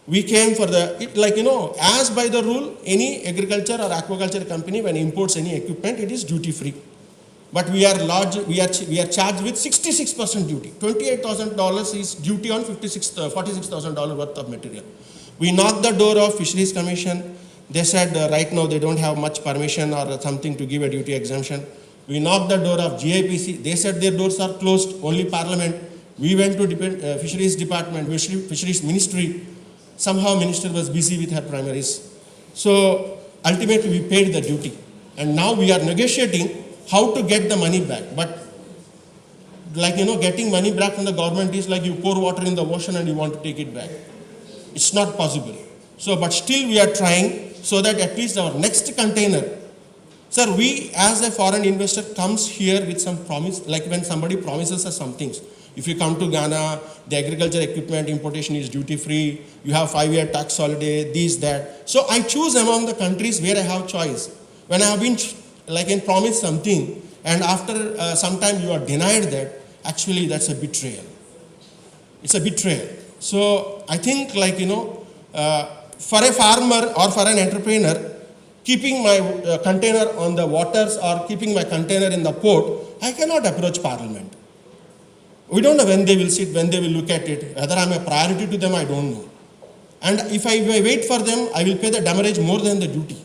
We came for as by the rule, any agriculture or aquaculture company when imports any equipment, it is duty free. But we are charged with 66% duty. $28,000 is duty on $46,000 worth of material. We knocked the door of Fisheries Commission. They said right now they don't have much permission or something to give a duty exemption. We knocked the door of GIPC. They said their doors are closed, only Parliament. We went to Fisheries Department, Fisheries Ministry. Somehow Minister was busy with her primaries. So ultimately we paid the duty. And now we are negotiating how to get the money back. But getting money back from the government is like you pour water in the ocean and you want to take it back. It's not possible. So, but still we are trying so that at least our next container, sir, we as a foreign investor comes here with some promise, like when somebody promises us some things. If you come to Ghana, the agriculture equipment importation is duty free, you have 5-year tax holiday, this, that. So I choose among the countries where I have choice. When I have been promised something and after some time you are denied that, actually that's a betrayal. It's a betrayal. So I think for a farmer or for an entrepreneur, keeping my container on the waters or keeping my container in the port, I cannot approach Parliament. We don't know when they will sit, when they will look at it. Whether I'm a priority to them, I don't know. And if I wait for them, I will pay the demurrage more than the duty.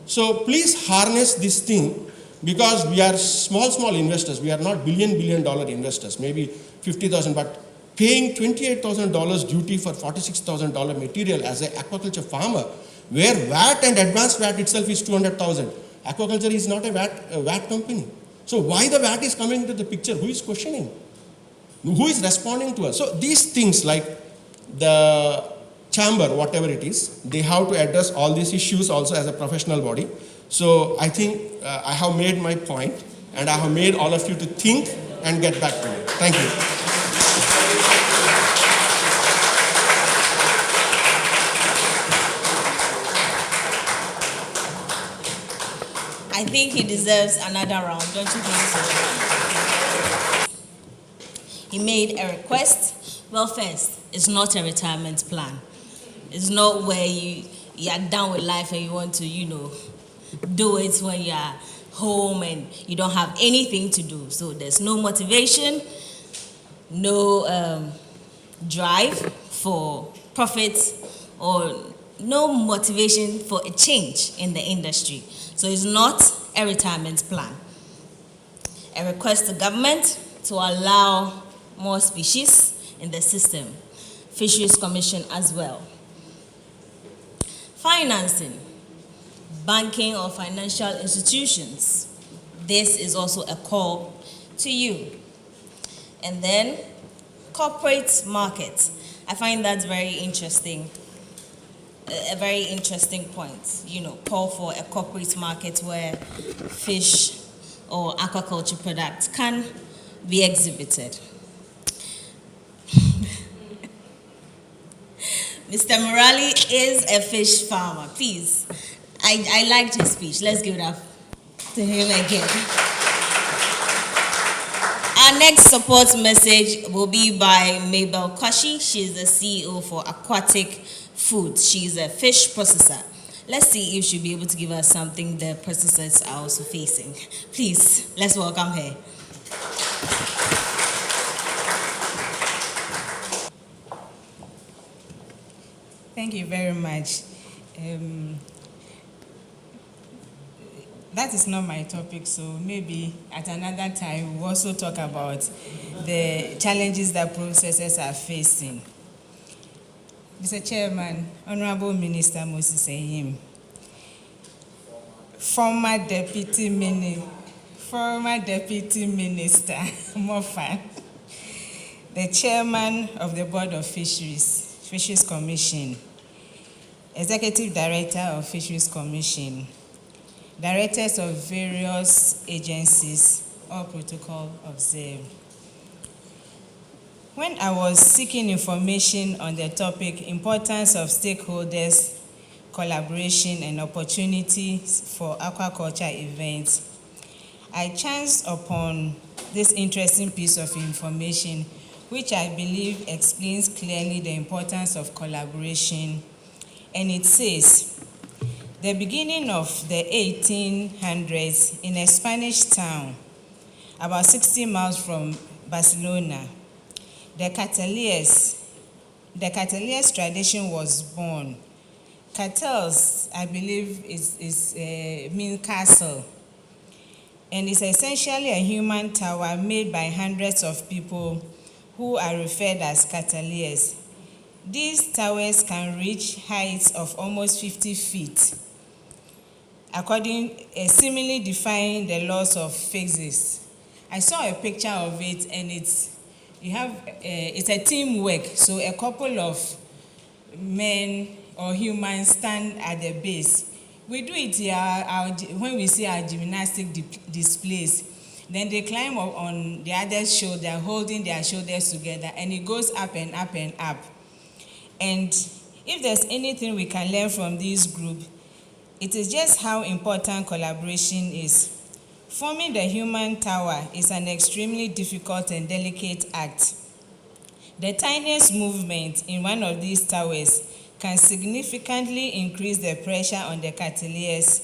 So please harness this thing because we are small investors. We are not billion dollar investors, maybe 50,000, but paying $28,000 duty for $46,000 material as an aquaculture farmer, where VAT and advanced VAT itself is 200,000. Aquaculture is not a VAT company. So why the VAT is coming into the picture? Who is questioning? Who is responding to us? So these things like the chamber, whatever it is, they have to address all these issues also as a professional body. So I think I have made my point and I have made all of you to think and get back to me. Thank you. I think he deserves another round, don't you think so? He made a request. Well, first, it's not a retirement plan. It's not where you are done with life and you want to, do it when you are home and you don't have anything to do. So there's no motivation, no drive for profit, or no motivation for a change in the industry. So it's not a retirement plan. A request to government to allow more species in the system. Fisheries Commission as well. Financing, banking or financial institutions. This is also a call to you. And then corporate market. I find that very interesting. A very interesting point, call for a corporate market where fish or aquaculture products can be exhibited. Mr. Murali is a fish farmer. Please, I liked his speech. Let's give it up to him again. Our next support message will be by Mabel Koshi. She's the CEO for Aquatic Foods. She's a fish processor. Let's see if she'll be able to give us something the processors are also facing. Please, let's welcome her. Thank you very much. That is not my topic, so maybe at another time we'll also talk about the challenges that processors are facing. Mr. Chairman, Honorable Minister Moses Ehim, former Deputy Minister Mofan, the Chairman of the Board of Fisheries Commission, Executive Director of Fisheries Commission, Directors of various agencies, all protocol observed. When I was seeking information on the topic, importance of stakeholders, collaboration and opportunities for aquaculture events, I chanced upon this interesting piece of information which I believe explains clearly the importance of collaboration. And it says, the beginning of the 1800s in a Spanish town, about 60 miles from Barcelona, the Catalias tradition was born. Catals, I believe, mean castle, and it's essentially a human tower made by hundreds of people who are referred as Catalias. These towers can reach heights of almost 50 feet, seemingly defying the laws of physics. I saw a picture of it, and it's a teamwork. So a couple of men or humans stand at the base. We do it here when we see our gymnastic displays. Then they climb up on the other's shoulder, holding their shoulders together, and it goes up and up and up. And if there's anything we can learn from this group, it is just how important collaboration is. Forming the human tower is an extremely difficult and delicate act. The tiniest movement in one of these towers can significantly increase the pressure on the cataliers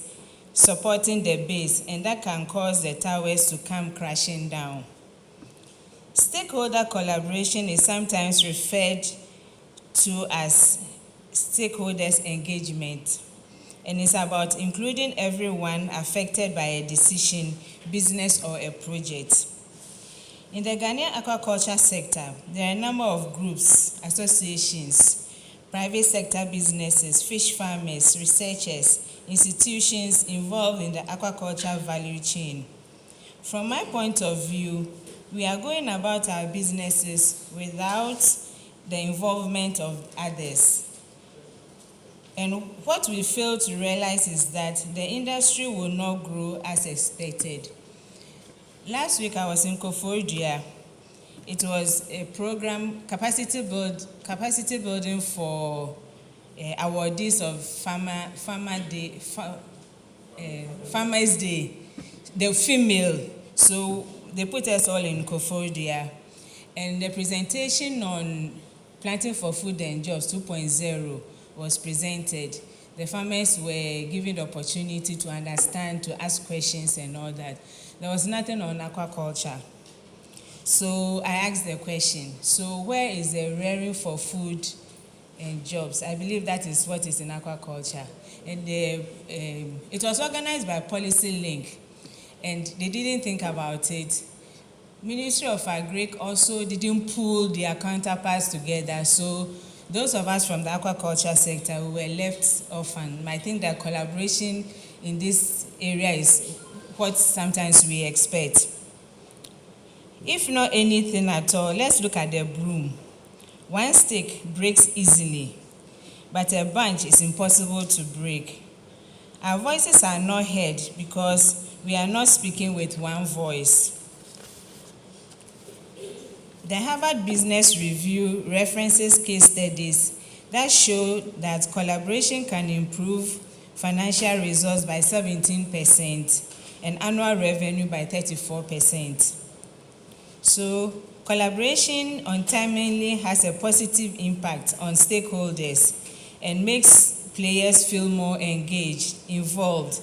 supporting the base, and that can cause the towers to come crashing down. Stakeholder collaboration is sometimes referred to as stakeholders engagement, and it's about including everyone affected by a decision, business, or a project. In the Ghanaian aquaculture sector, there are a number of groups, associations, private sector businesses, fish farmers, researchers, institutions involved in the aquaculture value chain. From my point of view, we are going about our businesses without the involvement of others. And what we fail to realize is that the industry will not grow as expected. Last week I was in Koforidua. It was a program, capacity building for awardees of Farmers Day, the female. So they put us all in Koforidua, and the presentation on Planting for Food and Jobs 2.0 was presented. The farmers were given the opportunity to understand, to ask questions and all that. There was nothing on aquaculture. So I asked the question, so where is the rearing for food and jobs? I believe that is what is in aquaculture. And it was organized by Policy Link, and they didn't think about it. Ministry of Agric also didn't pull their counterparts together. So those of us from the aquaculture sector, we were left orphaned. I think that collaboration in this area is what sometimes we expect. If not anything at all, let's look at the broom. One stick breaks easily, but a bunch is impossible to break. Our voices are not heard because we are not speaking with one voice. The Harvard Business Review references case studies that show that collaboration can improve financial results by 17% and annual revenue by 34%. So collaboration untimely has a positive impact on stakeholders and makes players feel more engaged, involved,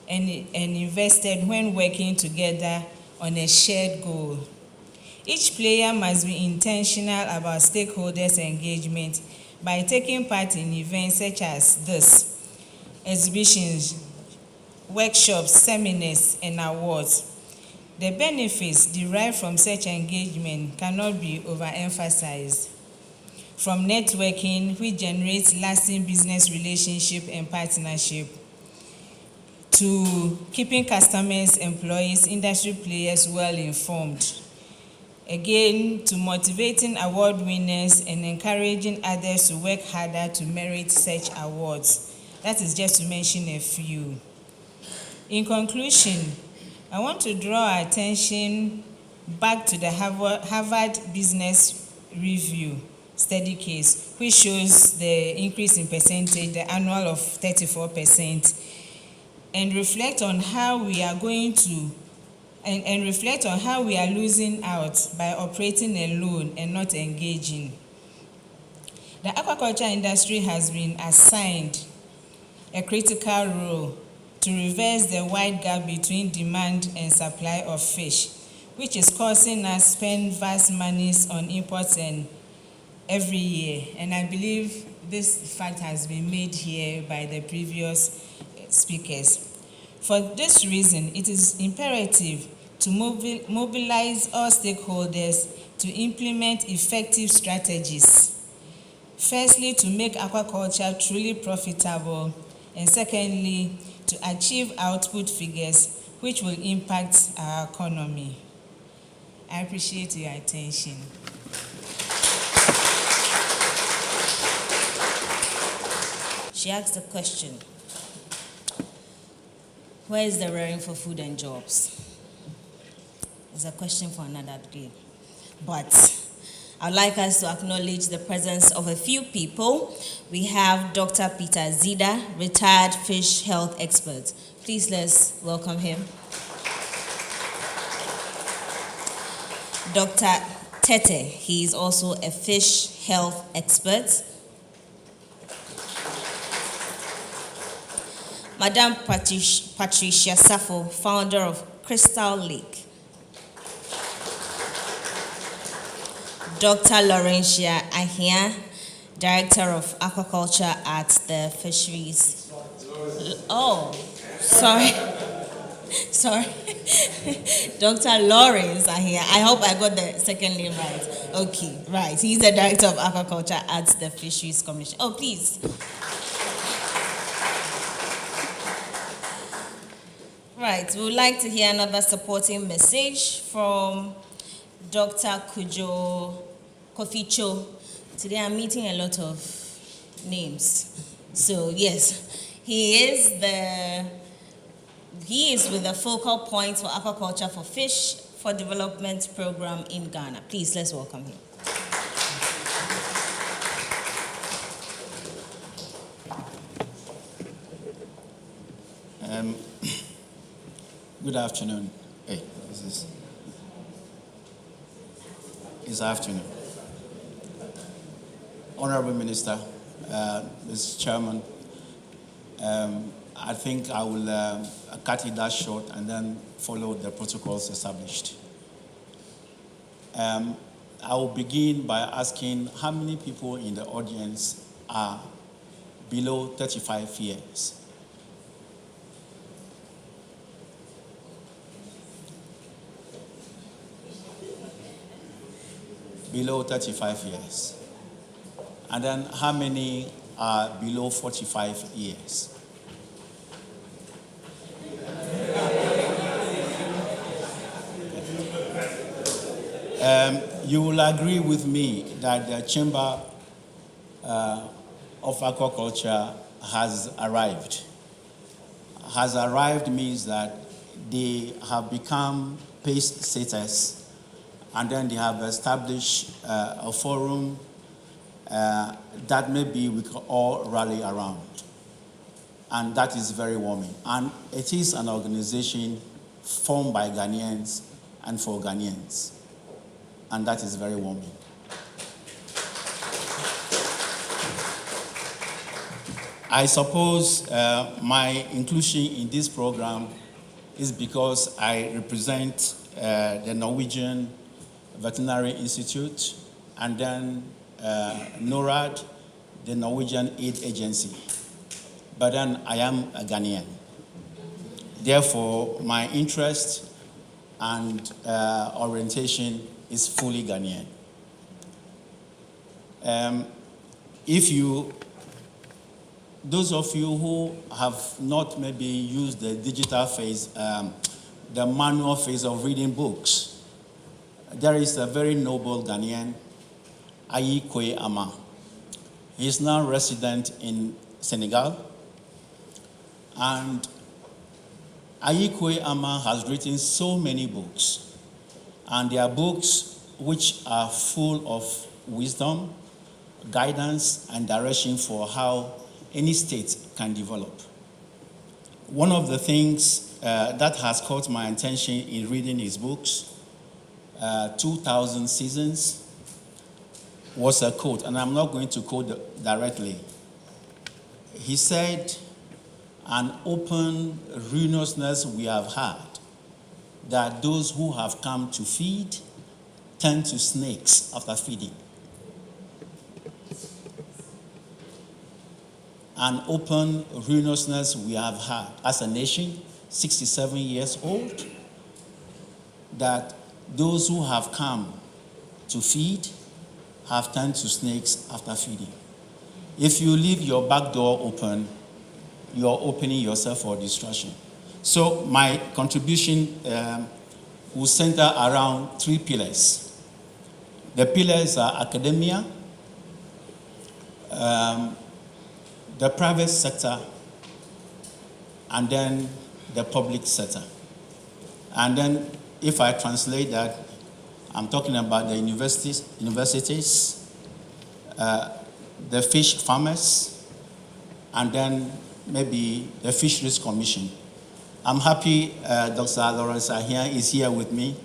and invested when working together on a shared goal. Each player must be intentional about stakeholders' engagement by taking part in events such as this: exhibitions, workshops, seminars, and awards. The benefits derived from such engagement cannot be overemphasized. From networking, which generates lasting business relationship and partnership, to keeping customers, employees, industry players well informed. Again, to motivating award winners and encouraging others to work harder to merit such awards. That is just to mention a few. In conclusion, I want to draw our attention back to the Harvard Business Review study case, which shows the increase in percentage, the annual of 34%, and reflect on how we are going to and reflect on how we are losing out by operating alone and not engaging. The aquaculture industry has been assigned a critical role to reverse the wide gap between demand and supply of fish, which is causing us spend vast monies on imports and every year. And I believe this fact has been made here by the previous speakers. For this reason, it is imperative to mobilize all stakeholders to implement effective strategies. Firstly, to make aquaculture truly profitable, and secondly, to achieve output figures which will impact our economy. I appreciate your attention. She asked a question. Where is the rearing for food and jobs? It's a question for another day. But I'd like us to acknowledge the presence of a few people. We have Dr. Peter Zida, retired fish health expert. Please let's welcome him. Dr. Tete, he is also a fish health expert. Madam Patricia Safo, founder of Crystal Lake. Dr. Laurentia Ahia, Director of Aquaculture at the Fisheries. Oh, sorry. Sorry. Dr. Lawrence Ahia. I hope I got the second name right. Okay, right. He's the Director of Aquaculture at the Fisheries Commission. Oh, please. Right, we would like to hear another supporting message from Dr. Kujo Koficho. Today I'm meeting a lot of names. So yes, he is with the focal point for Aquaculture for Fish for Development program in Ghana. Please, let's welcome him. Good afternoon. Hey, it's afternoon. Honorable Minister, Mr. Chairman, I think I will cut it that short and then follow the protocols established. I will begin by asking how many people in the audience are below 35 years. Below 35 years. And then how many are below 45 years? You will agree with me that the Chamber of Aquaculture has arrived. Has arrived means that they have become pace setters, and then they have established a forum that maybe we can all rally around. And that is very warming. And it is an organization formed by Ghanaians and for Ghanaians. And that is very warming. I suppose my inclusion in this program is because I represent the Norwegian Veterinary Institute, and then NORAD, the Norwegian Aid Agency. But then I am a Ghanaian. Therefore, my interest and orientation is fully Ghanaian. Those of you who have not maybe used the digital phase, the manual phase of reading books, there is a very noble Ghanaian, Ayikwe Ama. He is now resident in Senegal. And Ayikwe Ama has written so many books. And they are books which are full of wisdom, guidance, and direction for how any state can develop. one of the things that has caught my attention in reading his books, 2000 Seasons, was a quote, and I'm not going to quote directly. He said, "An open ruinousness we have had, that those who have come to feed turn to snakes after feeding. An open ruinousness we have had as a nation, 67 years old, that those who have come to feed have turned to snakes after feeding. If you leave your back door open, you're opening yourself for destruction." So my contribution will center around 3 pillars. The pillars are academia, the private sector, and then the public sector. And then if I translate that, I'm talking about the universities, the fish farmers, and then maybe the Fisheries Commission. I'm happy Dr. Lawrence is here with me,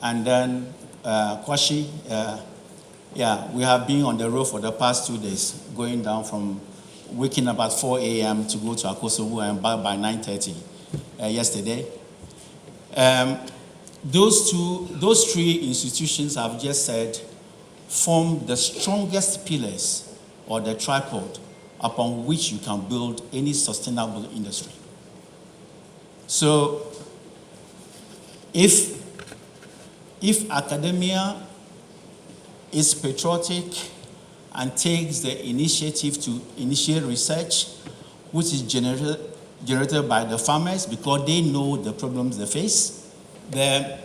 and then Kwashi. We have been on the road for the past 2 days, going down from waking up at 4 a.m. to go to Akosobu and back by 9:30 yesterday. Those 3 institutions I've just said form the strongest pillars or the tripod upon which you can build any sustainable industry. So if academia is patriotic and takes the initiative to initiate research, which is generated by the farmers because they know the problems they face, the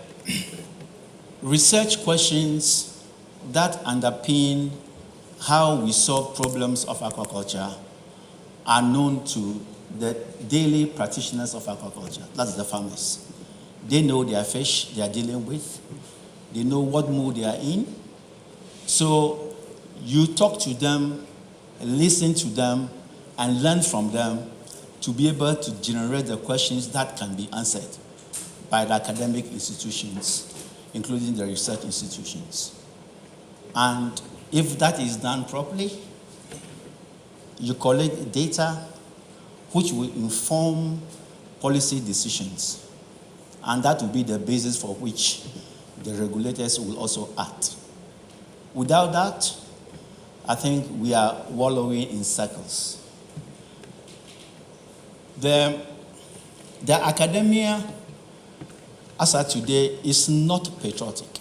research questions that underpin how we solve problems of aquaculture are known to the daily practitioners of aquaculture. That's the farmers. They know their fish they are dealing with. They know what mood they are in. So you talk to them, listen to them, and learn from them to be able to generate the questions that can be answered by the academic institutions, including the research institutions. And if that is done properly, you collect data which will inform policy decisions. And that will be the basis for which the regulators will also act. Without that, I think we are wallowing in circles. The academia, as of today, is not patriotic.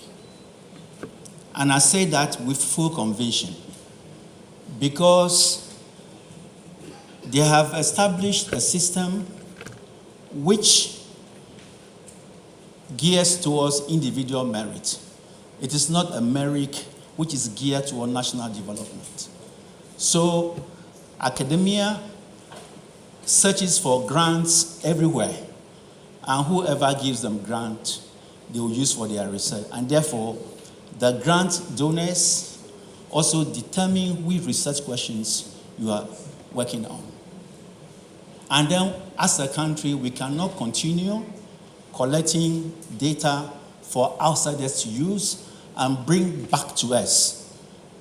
And I say that with full conviction because they have established a system which gears towards individual merit. It is not a merit which is geared toward national development. So academia searches for grants everywhere, and whoever gives them grant, they will use for their research. And therefore, the grant donors also determine which research questions you are working on. And then, as a country, we cannot continue collecting data for outsiders to use and bring back to us.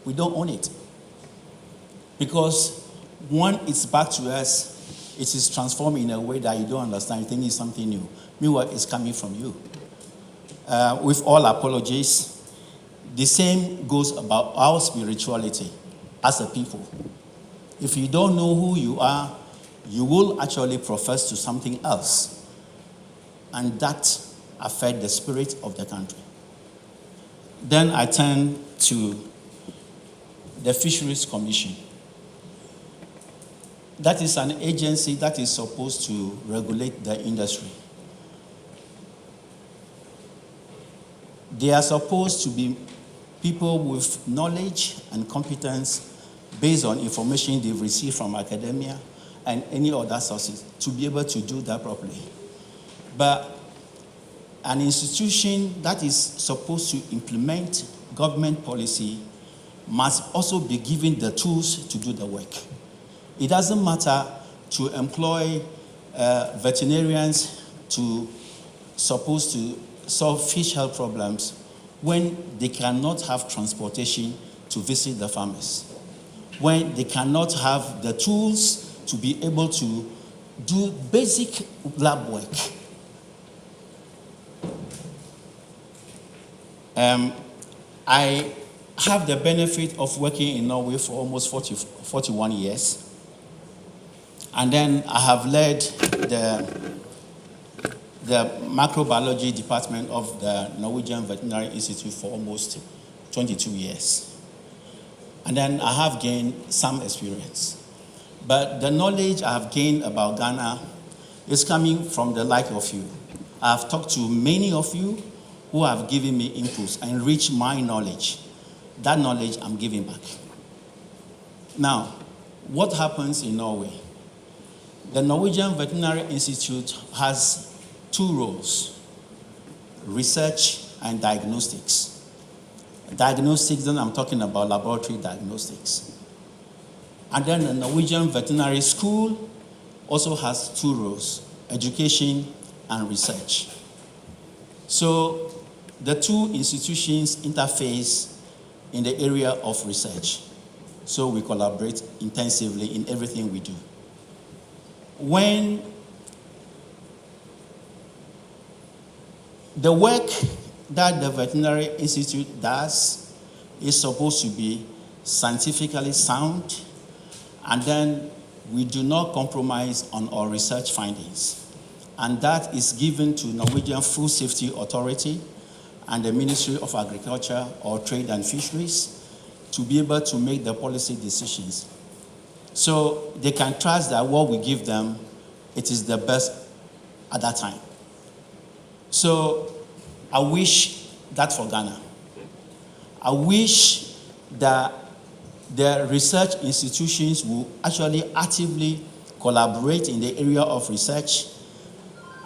We don't own it. Because when it's back to us, it is transformed in a way that you don't understand. You think it's something new. Meanwhile, it's coming from you. With all apologies, the same goes about our spirituality as a people. If you don't know who you are, you will actually profess to something else. And that affects the spirit of the country. Then I turn to the Fisheries Commission. That is an agency that is supposed to regulate the industry. They are supposed to be people with knowledge and competence based on information they've received from academia and any other sources to be able to do that properly. But an institution that is supposed to implement government policy must also be given the tools to do the work. It doesn't matter to employ veterinarians to supposed to solve fish health problems when they cannot have transportation to visit the farmers, when they cannot have the tools to be able to do basic lab work. I have the benefit of working in Norway for almost 41 years. And then I have led the microbiology department of the Norwegian Veterinary Institute for almost 22 years. And then I have gained some experience. But the knowledge I have gained about Ghana is coming from the like of you. I have talked to many of you who have given me inputs and enriched my knowledge. That knowledge I'm giving back. Now, what happens in Norway? The Norwegian Veterinary Institute has two roles: research and diagnostics. Diagnostics, then I'm talking about laboratory diagnostics. And then the Norwegian Veterinary School also has two roles: education and research. So the two institutions interface in the area of research. So we collaborate intensively in everything we do. When the work that the Veterinary Institute does is supposed to be scientifically sound, and then we do not compromise on our research findings. And that is given to Norwegian Food Safety Authority and the Ministry of Agriculture or Trade and Fisheries to be able to make the policy decisions. So they can trust that what we give them, it is the best at that time. So I wish that for Ghana. I wish that the research institutions will actually actively collaborate in the area of research.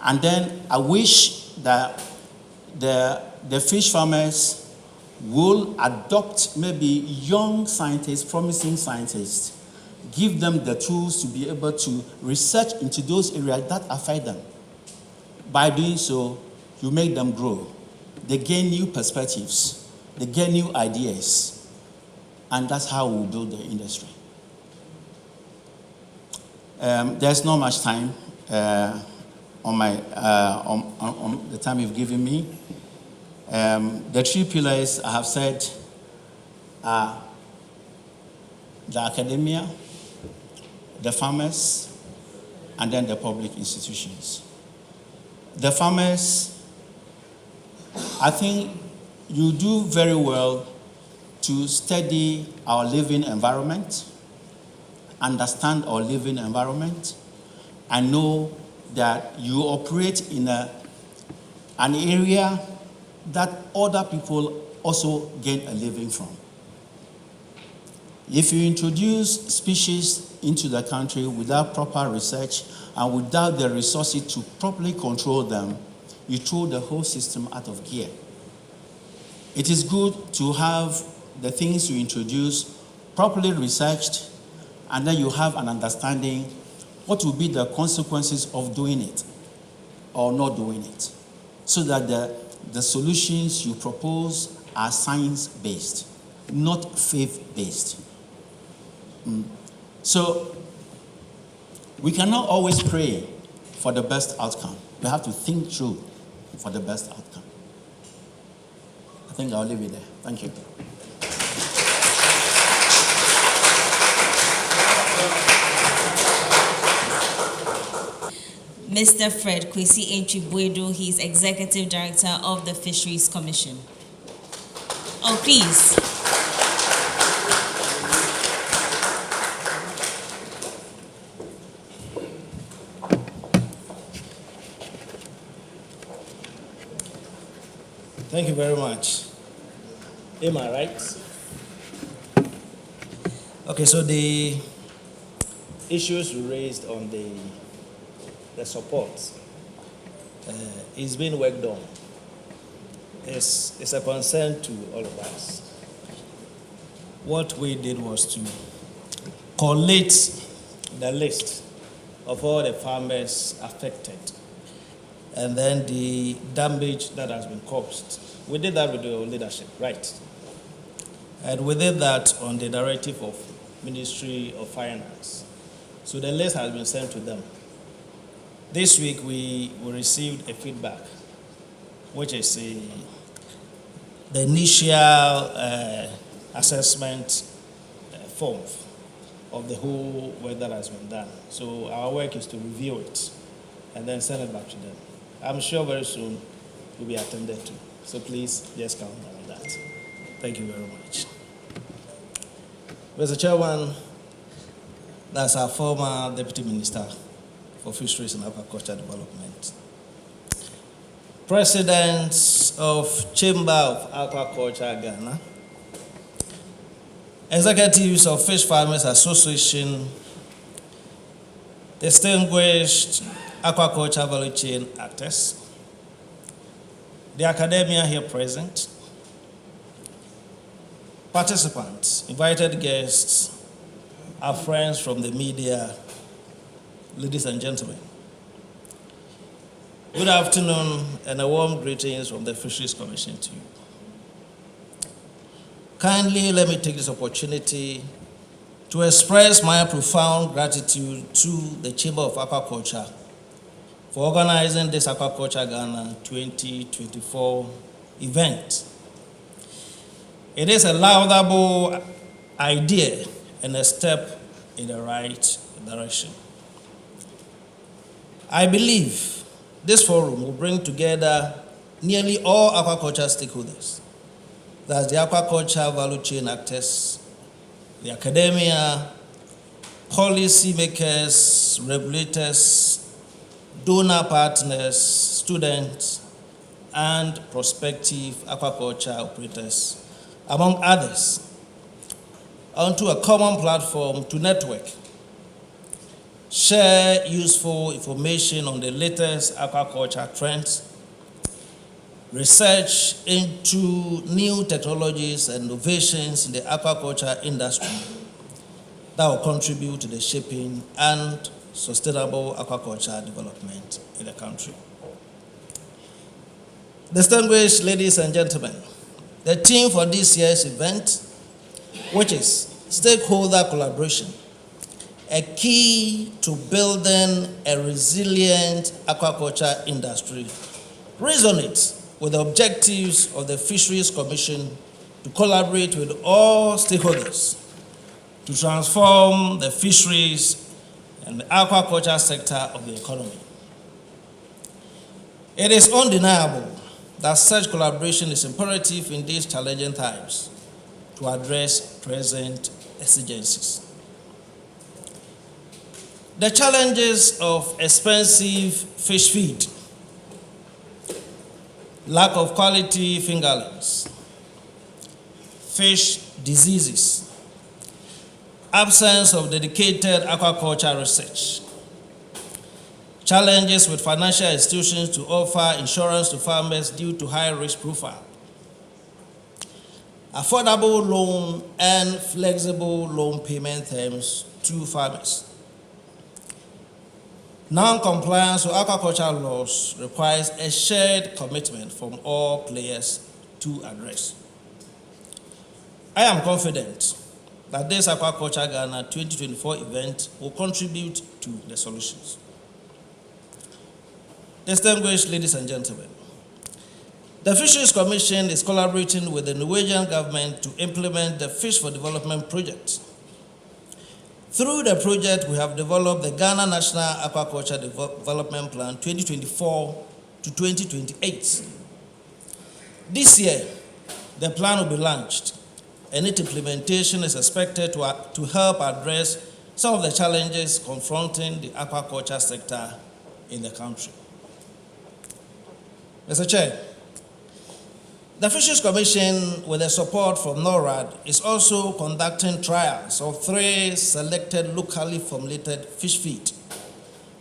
And then I wish that the fish farmers will adopt maybe young scientists, promising scientists, give them the tools to be able to research into those areas that affect them. By doing so, you make them grow. They gain new perspectives. They gain new ideas. And that's how we build the industry. There's not much time on the time you've given me. The three pillars I have said are the academia, the farmers, and then the public institutions. The farmers, I think you do very well to study our living environment, understand our living environment, and know that you operate in an area that other people also gain a living from. If you introduce species into the country without proper research and without the resources to properly control them, you throw the whole system out of gear. It is good to have the things you introduce properly researched, and then you have an understanding what will be the consequences of doing it or not doing it, so that the solutions you propose are science-based, not faith-based. So we cannot always pray for the best outcome. We have to think through for the best outcome. I think I'll leave it there. Thank you. Mr. Fred Kwesi Enchibuedo, he is Executive Director of the Fisheries Commission. Oh, please. Thank you very much. Am I right? Okay, so the issues we raised on the support is being worked on. It's a concern to all of us. What we did was to collate the list of all the farmers affected, and then the damage that has been caused. We did that with the leadership, right? And we did that on the directive of Ministry of Finance. So the list has been sent to them. This week we received a feedback, which is the initial assessment form of the whole work that has been done. So our work is to review it and then send it back to them. I'm sure very soon it will be attended to. So please just count on that. Thank you very much. Mr. Chairman, that's our former Deputy Minister for Fisheries and Aquaculture Development. President of Chamber of Aquaculture Ghana, Executives of Fish Farmers Association, distinguished aquaculture value chain actors, the academia here present, participants, invited guests, our friends from the media, ladies and gentlemen. Good afternoon and a warm greetings from the Fisheries Commission to you. Kindly let me take this opportunity to express my profound gratitude to the Chamber of Aquaculture for organizing this Aquaculture Ghana 2024 event. It is a laudable idea and a step in the right direction. I believe this forum will bring together nearly all aquaculture stakeholders. That's the aquaculture value chain actors, the academia, policy makers, regulators, donor partners, students, and prospective aquaculture operators, among others, onto a common platform to network, share useful information on the latest aquaculture trends, research into new technologies and innovations in the aquaculture industry that will contribute to the shaping and sustainable aquaculture development in the country. Distinguished ladies and gentlemen, the theme for this year's event, which is stakeholder collaboration, a key to building a resilient aquaculture industry, resonates with the objectives of the Fisheries Commission to collaborate with all stakeholders to transform the fisheries and the aquaculture sector of the economy. It is undeniable that such collaboration is imperative in these challenging times to address present exigencies. The challenges of expensive fish feed, lack of quality fingerlings, fish diseases, absence of dedicated aquaculture research, challenges with financial institutions to offer insurance to farmers due to high risk profile, affordable loan and flexible loan payment terms to farmers. Non-compliance with aquaculture laws requires a shared commitment from all players to address. I am confident that this Aquaculture Ghana 2024 event will contribute to the solutions. Distinguished ladies and gentlemen, the Fisheries Commission is collaborating with the Norwegian government to implement the Fish for Development project. Through the project, we have developed the Ghana National Aquaculture Development Plan 2024 to 2028. This year, the plan will be launched, and its implementation is expected to help address some of the challenges confronting the aquaculture sector in the country. Mr. Chair, the Fisheries Commission, with the support from NORAD, is also conducting trials of 3 selected locally formulated fish feed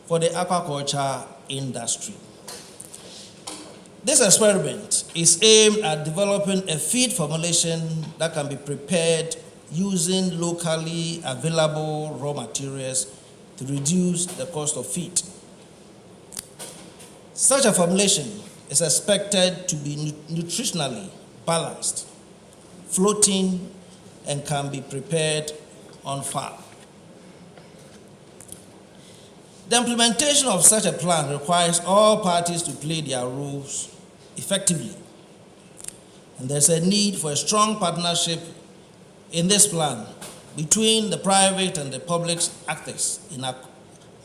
for the aquaculture industry. This experiment is aimed at developing a feed formulation that can be prepared using locally available raw materials to reduce the cost of feed. Such a formulation is expected to be nutritionally balanced, floating, and can be prepared on farm. The implementation of such a plan requires all parties to play their roles effectively. And there's a need for a strong partnership in this plan between the private and the public actors in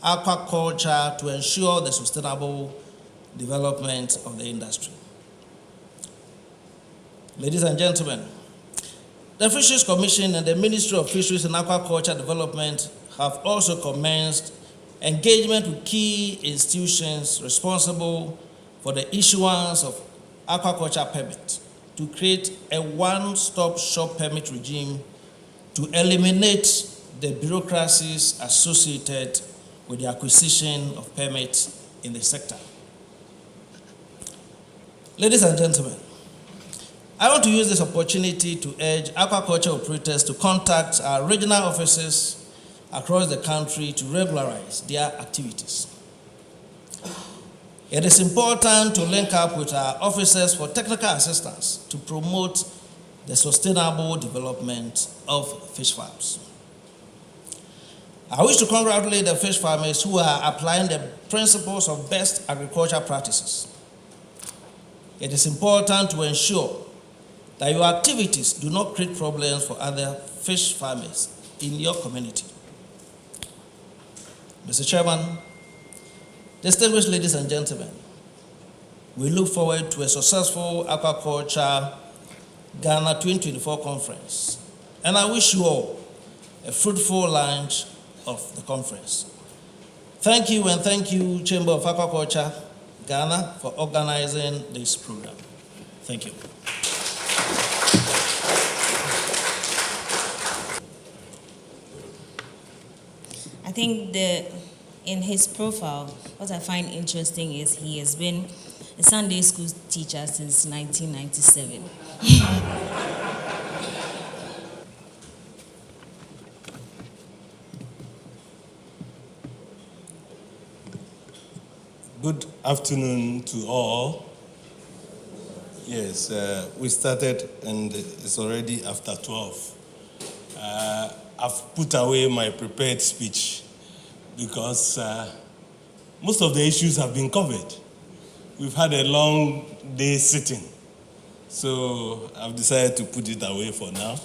aquaculture to ensure the sustainable development of the industry. Ladies and gentlemen, the Fisheries Commission and the Ministry of Fisheries and Aquaculture Development have also commenced engagement with key institutions responsible for the issuance of aquaculture permit to create a one-stop shop permit regime to eliminate the bureaucracies associated with the acquisition of permits in the sector. Ladies and gentlemen, I want to use this opportunity to urge aquaculture operators to contact our regional offices across the country to regularize their activities. It is important to link up with our officers for technical assistance to promote the sustainable development of fish farms. I wish to congratulate the fish farmers who are applying the principles of best agriculture practices. It is important to ensure that your activities do not create problems for other fish farmers in your community. Mr. Chairman, distinguished ladies and gentlemen, we look forward to a successful Aquaculture Ghana 2024 conference, and I wish you all a fruitful launch of the conference. Thank you, and thank you, Chamber of Aquaculture Ghana, for organizing this program. Thank you. I think in his profile, what I find interesting is he has been a Sunday school teacher since 1997. Good afternoon to all. Yes, we started and it's already after 12. I've put away my prepared speech because most of the issues have been covered. We've had a long day sitting, so I've decided to put it away for now.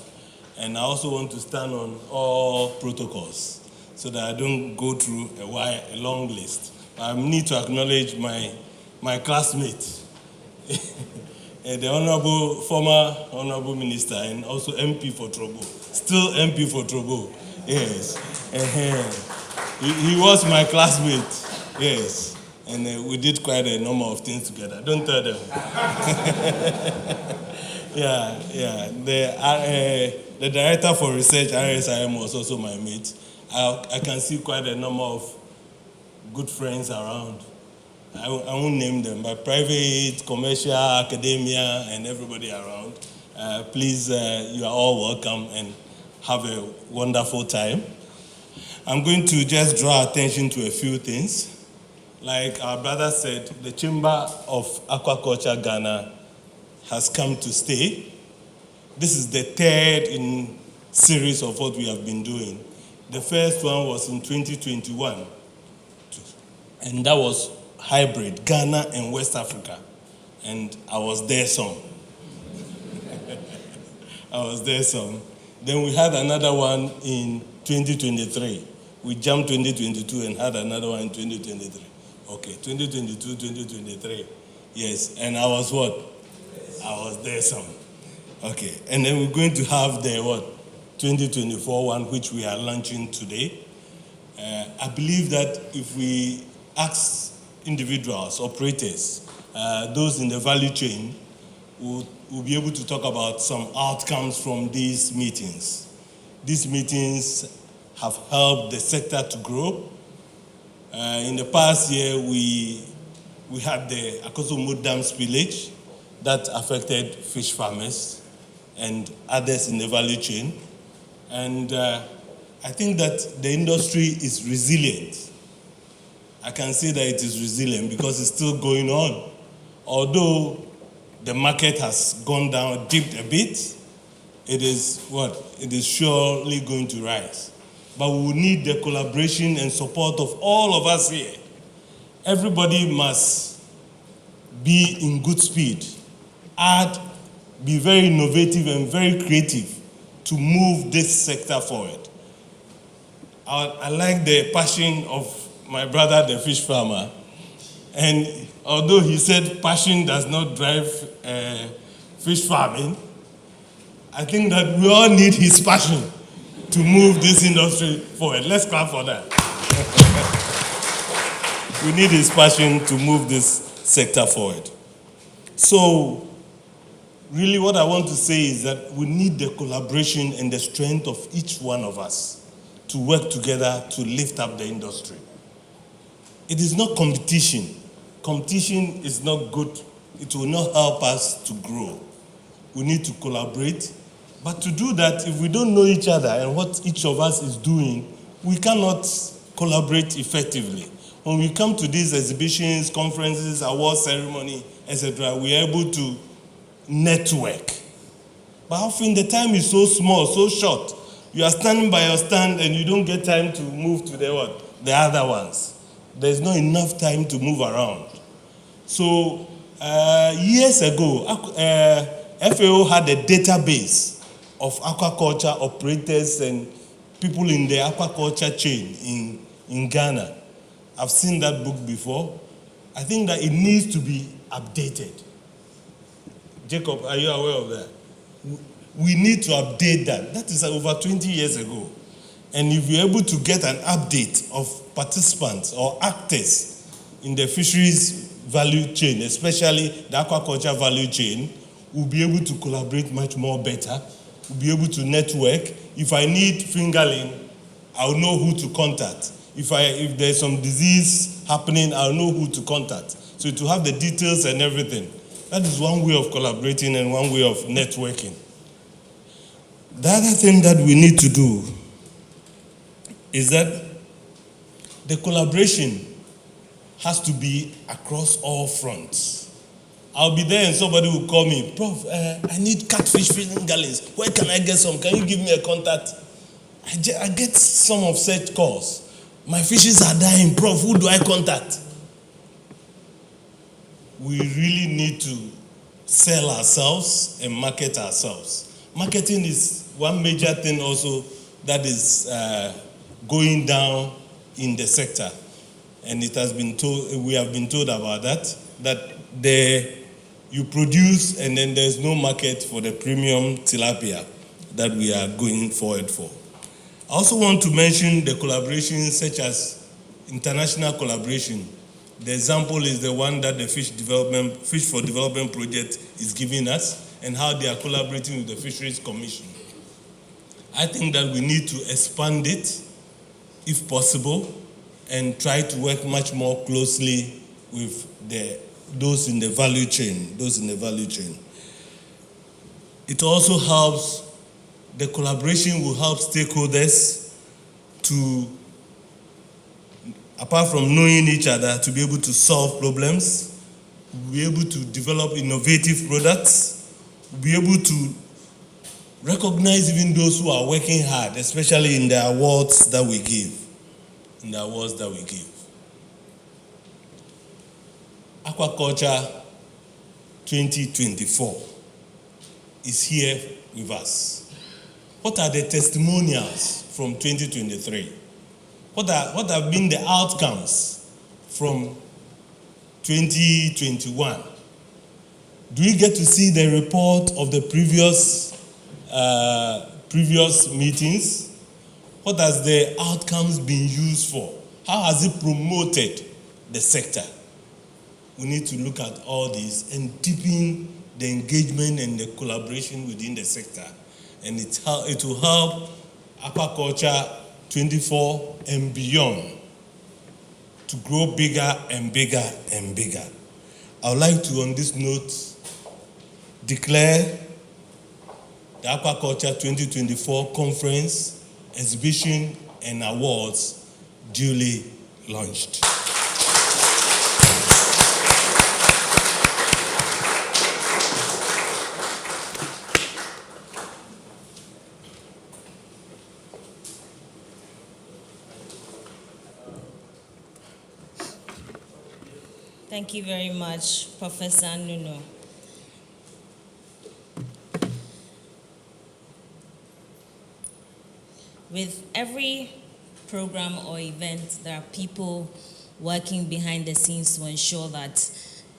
And I also want to stand on all protocols so that I don't go through a long list. I need to acknowledge my classmate, the former honorable minister and also MP for Trobo, still MP for Trobo, yes. He was my classmate, yes. And we did quite a number of things together. Don't tell them. Yeah. The director for research, RSIM, was also my mate. I can see quite a number of good friends around. I won't name them, but private, commercial, academia, and everybody around. Please, you are all welcome and have a wonderful time. I'm going to just draw attention to a few things. Like our brother said, the Chamber of Aquaculture Ghana has come to stay. This is the third in series of what we have been doing. The first one was in 2021, and that was hybrid, Ghana and West Africa. And I was there some. Then we had another one in 2023. We jumped 2022 and had another one in 2023. Okay, 2022, 2023. Yes, and I was what? I was there some. Okay, and then we're going to have the 2024 one, which we are launching today. I believe that if we ask individuals, operators, those in the value chain, we'll be able to talk about some outcomes from these meetings. These meetings have helped the sector to grow. In the past year, we had the Akosombo Dam spillage that affected fish farmers and others in the value chain. And I think that the industry is resilient. I can say that it is resilient because it's still going on. Although the market has gone down, dipped a bit, it is what? It is surely going to rise. But we will need the collaboration and support of all of us here. Everybody must be in good speed, be very innovative and very creative to move this sector forward. I like the passion of my brother, the fish farmer. And although he said passion does not drive fish farming, I think that we all need his passion to move this industry forward. Let's clap for that. We need his passion to move this sector forward. So, really what I want to say is that we need the collaboration and the strength of each one of us to work together to lift up the industry. It is not competition. Competition is not good. It will not help us to grow. We need to collaborate. But to do that, if we don't know each other and what each of us is doing, we cannot collaborate effectively. When we come to these exhibitions, conferences, award ceremony, etc., we are able to network. But often the time is so small, so short. You are standing by your stand and you don't get time to move to the what? The other ones. There's not enough time to move around. So years ago, FAO had a database of aquaculture operators and people in the aquaculture chain in Ghana. I've seen that book before. I think that it needs to be updated. Jacob, are you aware of that? We need to update that. That is over 20 years ago. And if you're able to get an update of participants or actors in the fisheries value chain, especially the aquaculture value chain, we'll be able to collaborate much more better. We'll be able to network. If I need fingerling, I'll know who to contact. If there's some disease happening, I'll know who to contact. So to have the details and everything. That is one way of collaborating and one way of networking. The other thing that we need to do is that the collaboration has to be across all fronts. I'll be there and somebody will call me, Prof, I need catfish fingerlings. Where can I get some? Can you give me a contact? I get some of such calls. My fishes are dying, Prof, who do I contact? We really need to sell ourselves and market ourselves. Marketing is one major thing also that is going down in the sector. And it has been told, we have been told about that you produce and then there's no market for the premium tilapia that we are going forward for. I also want to mention the collaborations such as international collaboration. The example is the one that the Fish for Development Project is giving us and how they are collaborating with the Fisheries Commission. I think that we need to expand it, if possible, and try to work much more closely with those in the value chain. It also helps, the collaboration will help stakeholders to, apart from knowing each other, to be able to solve problems, be able to develop innovative products, be able to recognize even those who are working hard, especially in the awards that we give. Aquaculture 2024 is here with us. What are the testimonials from 2023? What have been the outcomes from 2021? Do we get to see the report of the previous meetings? What has the outcomes been used for? How has it promoted the sector? We need to look at all this and deepen the engagement and the collaboration within the sector. And it will help Aquaculture 24 and beyond to grow bigger and bigger and bigger. I would like to, on this note, declare the Aquaculture 2024 conference exhibition and awards duly launched. Thank you very much, Professor Nuno. With every program or event, there are people working behind the scenes to ensure that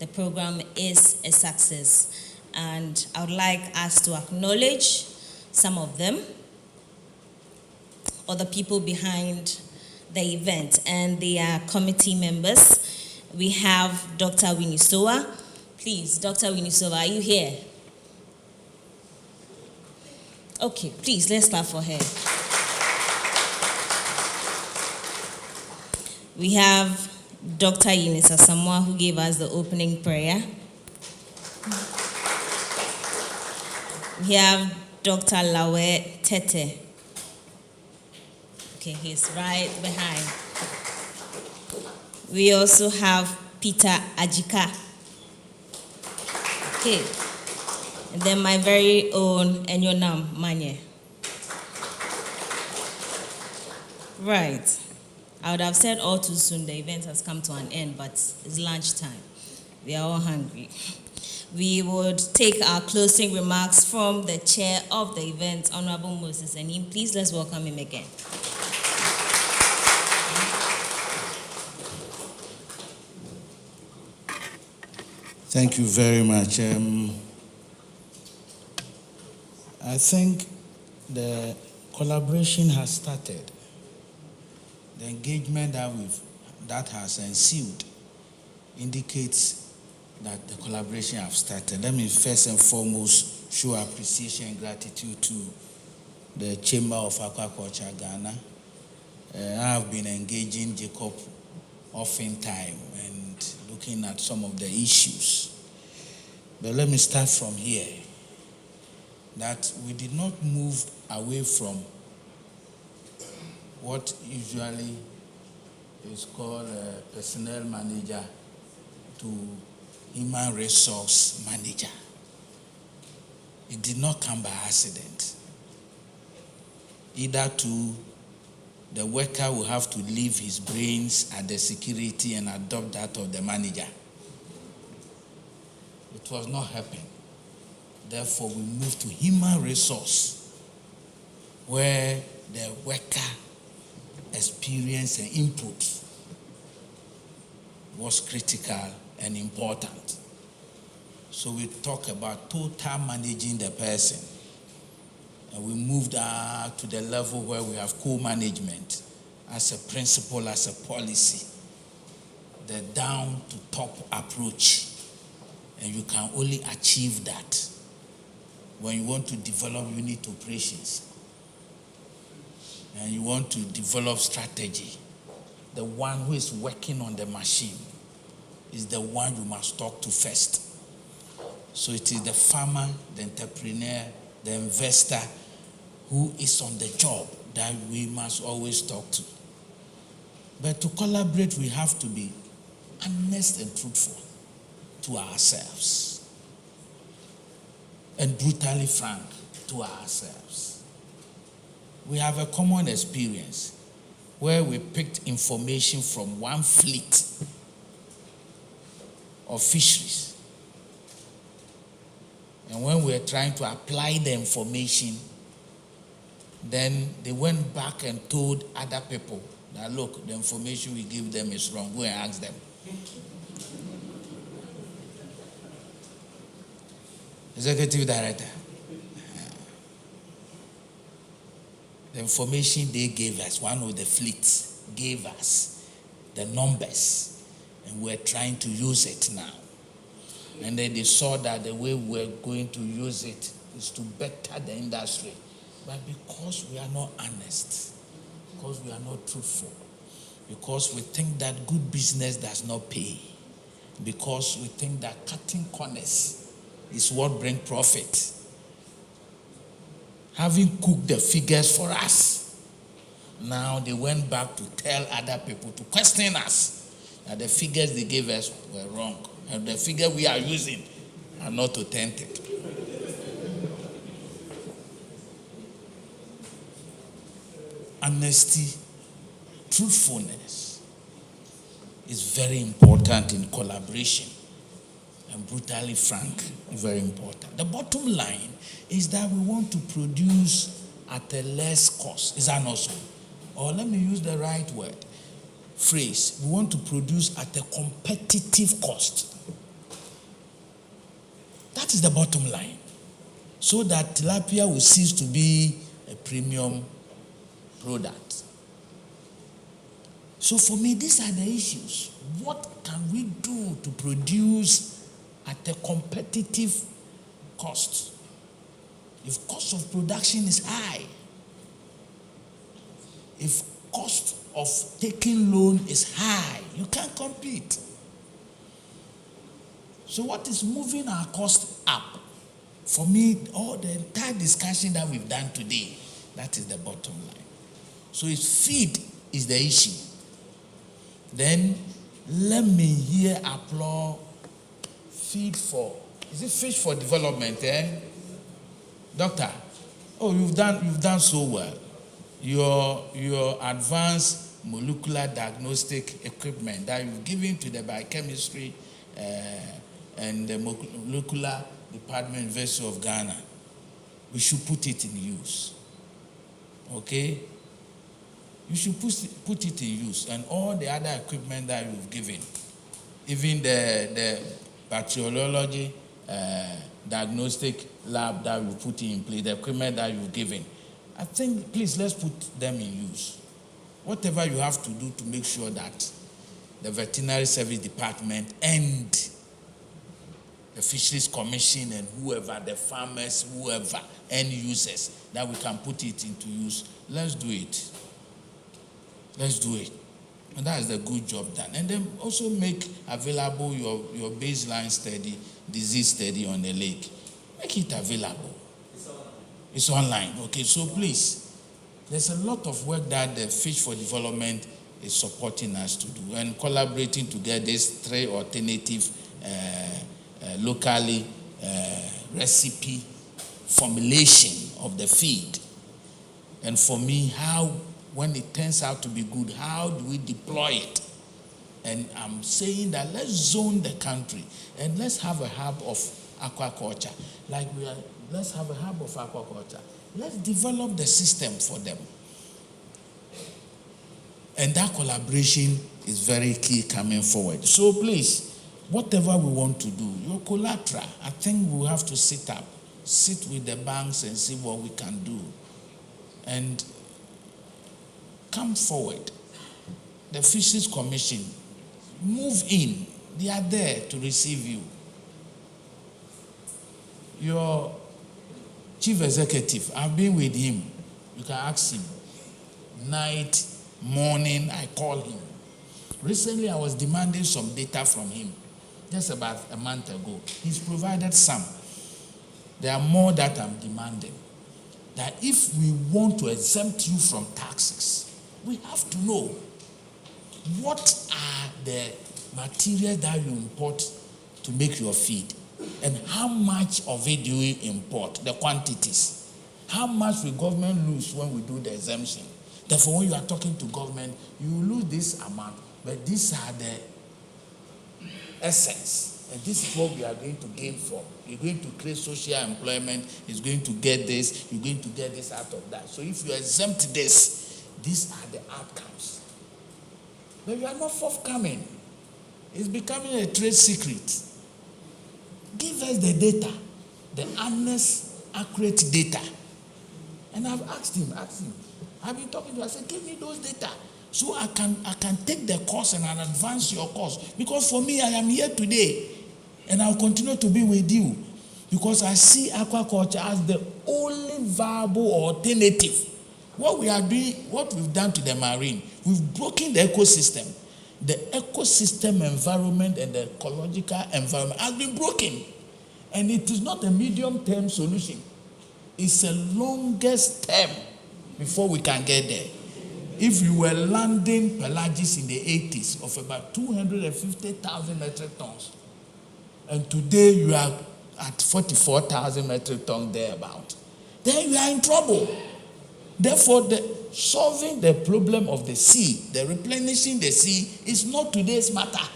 the program is a success. And I would like us to acknowledge some of them, or the people behind the event, and they are committee members. We have Dr. Winisowa. Please, Dr. Winisowa, are you here? Okay, please, let's clap for her. We have Dr. Yinisa Samoa, who gave us the opening prayer. We have Dr. Lawe Tete. Okay, he's right behind. We also have Peter Ajika. Okay. And then my very own Enyonam Manye. Right. I would have said all too soon the event has come to an end, but it's lunchtime. We are all hungry. We would take our closing remarks from the chair of the event, Honorable Moses Enim. Please, let's welcome him again. Thank you very much. I think the collaboration has started. The engagement that has ensued indicates that the collaboration has started. Let me first and foremost show appreciation and gratitude to the Chamber of Aquaculture Ghana. I have been engaging Jacob often time and looking at some of the issues. But let me start from here. That we did not move away from what usually is called a personnel manager to human resource manager. It did not come by accident. Either to the worker will have to leave his brains at the security and adopt that of the manager. It was not happening. Therefore, we moved to human resource, where the worker experience and input was critical and important. So we talk about total managing the person. And we moved to the level where we have co-management as a principle, as a policy, the down to top approach. And you can only achieve that when you want to develop unit operations and you want to develop strategy. The one who is working on the machine is the one you must talk to first. So it is the farmer, the entrepreneur, the investor who is on the job that we must always talk to. But to collaborate, we have to be honest and truthful to ourselves and brutally frank to ourselves. We have a common experience where we picked information from one fleet of fisheries. And when we were trying to apply the information, then they went back and told other people that, look, the information we give them is wrong. Go and ask them. Executive Director. The information they gave us, one of the fleets gave us the numbers, and we're trying to use it now. And then they saw that the way we're going to use it is to better the industry. But because we are not honest, because we are not truthful, because we think that good business does not pay, because we think that cutting corners is what brings profit, having cooked the figures for us, Now they went back to tell other people, to question us, that the figures they gave us were wrong. And the figure we are using are not authentic. Honesty, truthfulness is very important in collaboration. And brutally frank, very important. The bottom line is that we want to produce at a less cost. Is that not so? Or let me use the right word, phrase. We want to produce at a competitive cost. That is the bottom line. So that tilapia will cease to be a premium product. So for me, these are the issues. What can we do to produce at a competitive cost? If cost of production is high, if cost of taking loan is high, you can't compete. So what is moving our cost up? For me, all the entire discussion that we've done today, that is the bottom line. So if feed is the issue, then let me here applaud feed for, is it fish for development, Doctor? Oh, you've done so well. Your advanced molecular diagnostic equipment that you've given to the biochemistry and the molecular department University of Ghana, we should put it in use. Okay? You should put it in use, and all the other equipment that you've given, even the bacteriology diagnostic lab that you put in place, the equipment that you've given, I think, please, let's put them in use. Whatever you have to do to make sure that the veterinary service department and the Fisheries Commission and whoever, the farmers, whoever, end users, that we can put it into use, let's do it. Let's do it. And that is the good job done. And then also make available your baseline study, disease study on the lake. Make it available. It's online. Okay, so please, there's a lot of work that the Fish for Development is supporting us to do and collaborating to get these 3 alternative locally recipe formulation of the feed. And for me, when it turns out to be good, how do we deploy it? And I'm saying that let's zone the country and let's have a hub of aquaculture. Let's have a hub of aquaculture. Let's develop the system for them. And that collaboration is very key coming forward. So please, whatever we want to do, your collateral, I think we'll have to sit with the banks and see what we can do. And come forward. The Fisheries Commission, move in. They are there to receive you. Your chief executive, I've been with him. You can ask him. Night, morning, I call him. Recently, I was demanding some data from him, just about a month ago. He's provided some. There are more that I'm demanding. That if we want to exempt you from taxes, we have to know what are the materials that you import to make your feed, and how much of it do we import, the quantities. How much will government lose when we do the exemption? Therefore, when you are talking to government, you lose this amount, but these are the essence, and this is what we are going to gain from. You're going to create social employment, it's going to get this, you're going to get this out of that. So if you exempt this, these are the outcomes. But you are not forthcoming. It's becoming a trade secret. Give us the data, the honest, accurate data. And I've asked him, I've been talking to him, I said, give me those data so I can take the course and I'll advance your course. Because for me, I am here today and I'll continue to be with you because I see aquaculture as the only viable alternative. What we are doing, what we've done to the marine, we've broken the ecosystem. The ecosystem environment and the ecological environment has been broken. And it is not a medium-term solution. It's a longest term before we can get there. if you were landing pelagics in the 80s of about 250,000 metric tons, and today you are at 44,000 metric tons thereabout, then you are in trouble. Therefore, solving the problem of the sea, the replenishing the sea, is not today's matter.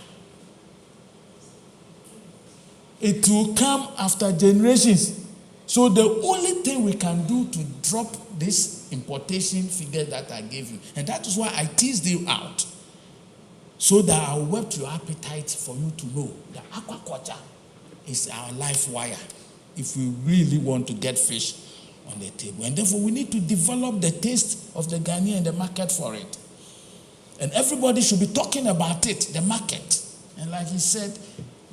It will come after generations. So the only thing we can do to drop this importation figure that I gave you, and that is why I teased you out, so that I will whet your appetite for you to know that aquaculture is our life wire if we really want to get fish on the table. And therefore, we need to develop the taste of the Ghanaian and the market for it. And everybody should be talking about it, the market. And like he said,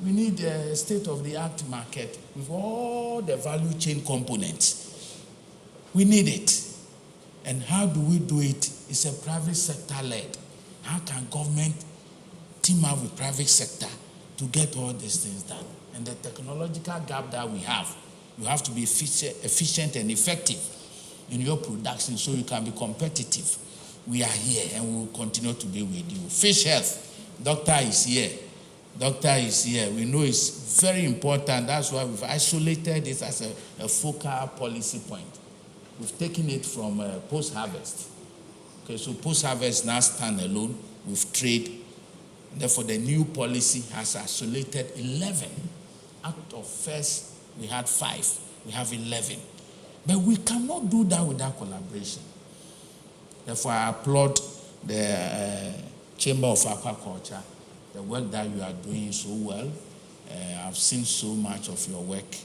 we need a state-of-the-art market with all the value chain components. We need it. And how do we do it? It's a private sector-led. How can government team up with private sector to get all these things done? And the technological gap that we have, you have to be efficient and effective in your production so you can be competitive. We are here and we will continue to be with you. Fish health, doctor is here. Doctor is here. We know it's very important. That's why we've isolated this as a focal policy point. We've taken it from post-harvest. Okay, so post-harvest now stand alone with trade. Therefore, the new policy has isolated 11. Out of first, we had 5. We have 11. But we cannot do that without collaboration. Therefore, I applaud the Chamber of Aquaculture, the work that you are doing so well. I've seen so much of your work,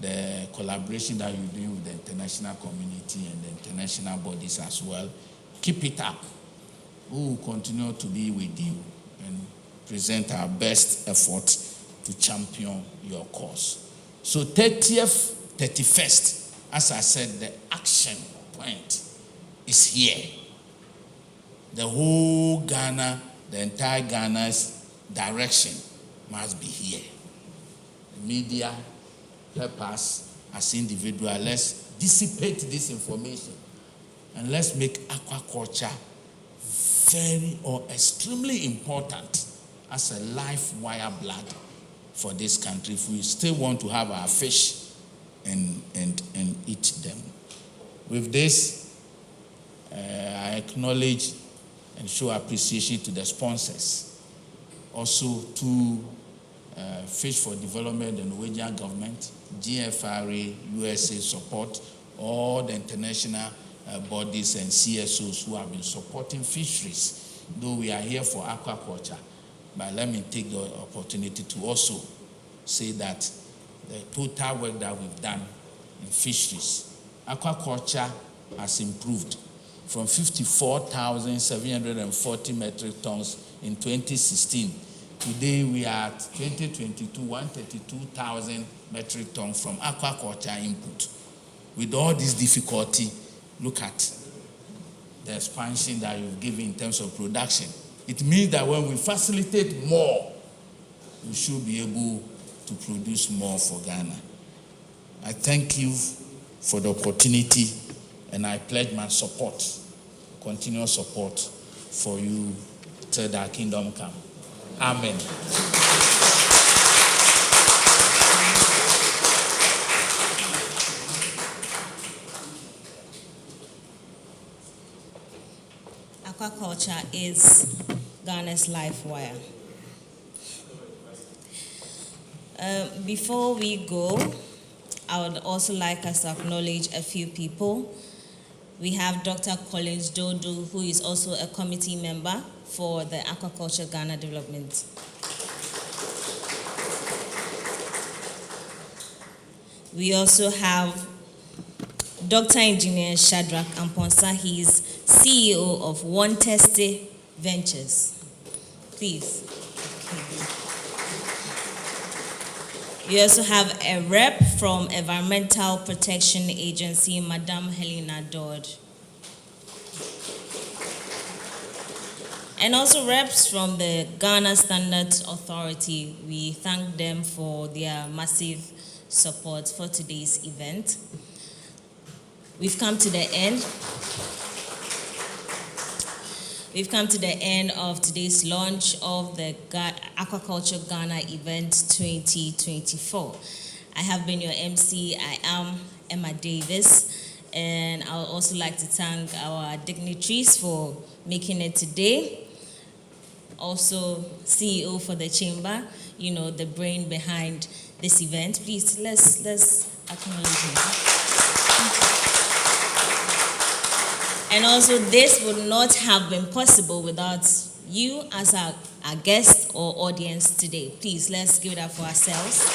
the collaboration that you're doing with the international community and the international bodies as well. Keep it up. We will continue to be with you and present our best efforts to champion your cause. So 30th, 31st, as I said, the action point is here. The whole Ghana, the entire Ghana's direction must be here. The media help us as individuals. Let's dissipate this information and let's make aquaculture very or extremely important as a life wire blood for this country if we still want to have our fish and eat them. With this, I acknowledge and show appreciation to the sponsors. Also to Fish for Development and Norwegian government, GFRA, USA support, all the international bodies and CSOs who have been supporting fisheries, though we are here for aquaculture. But let me take the opportunity to also say that the total work that we've done in fisheries, aquaculture has improved from 54,740 metric tons in 2016. Today we are at 2022, 132,000 metric tons from aquaculture input. With all this difficulty, look at the expansion that you've given in terms of production. It means that when we facilitate more, we should be able to produce more for Ghana. I thank you for the opportunity, and I pledge my support, continuous support for you till the kingdom come. Amen. Aquaculture is Ghana's life wire. Before we go, I would also like us to acknowledge a few people. We have Dr. Collins Dodo, who is also a committee member for the Aquaculture Ghana Development. We also have Dr. Engineer Shadrach Amponsa. He is CEO of One Testy Ventures. Please. We also have a rep from Environmental Protection Agency, Madam Helena Dodd. And also reps from the Ghana Standards Authority. We thank them for their massive support for today's event. We've come to the end. we've come to the end of today's launch of the Aquaculture Ghana event 2024. I have been your MC. I am Emma Davis, and I would also like to thank our dignitaries for making it today. Also, CEO for the chamber, the brain behind this event. Please, let's acknowledge him. And also, this would not have been possible without you as our guest or audience today. Please, let's give it up for ourselves.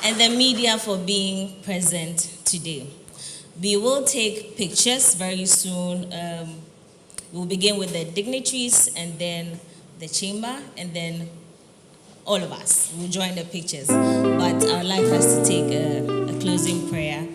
And the media for being present today. We will take pictures very soon. We'll begin with the dignitaries and then the chamber, and then all of us will join the pictures. But I would like us to take a closing prayer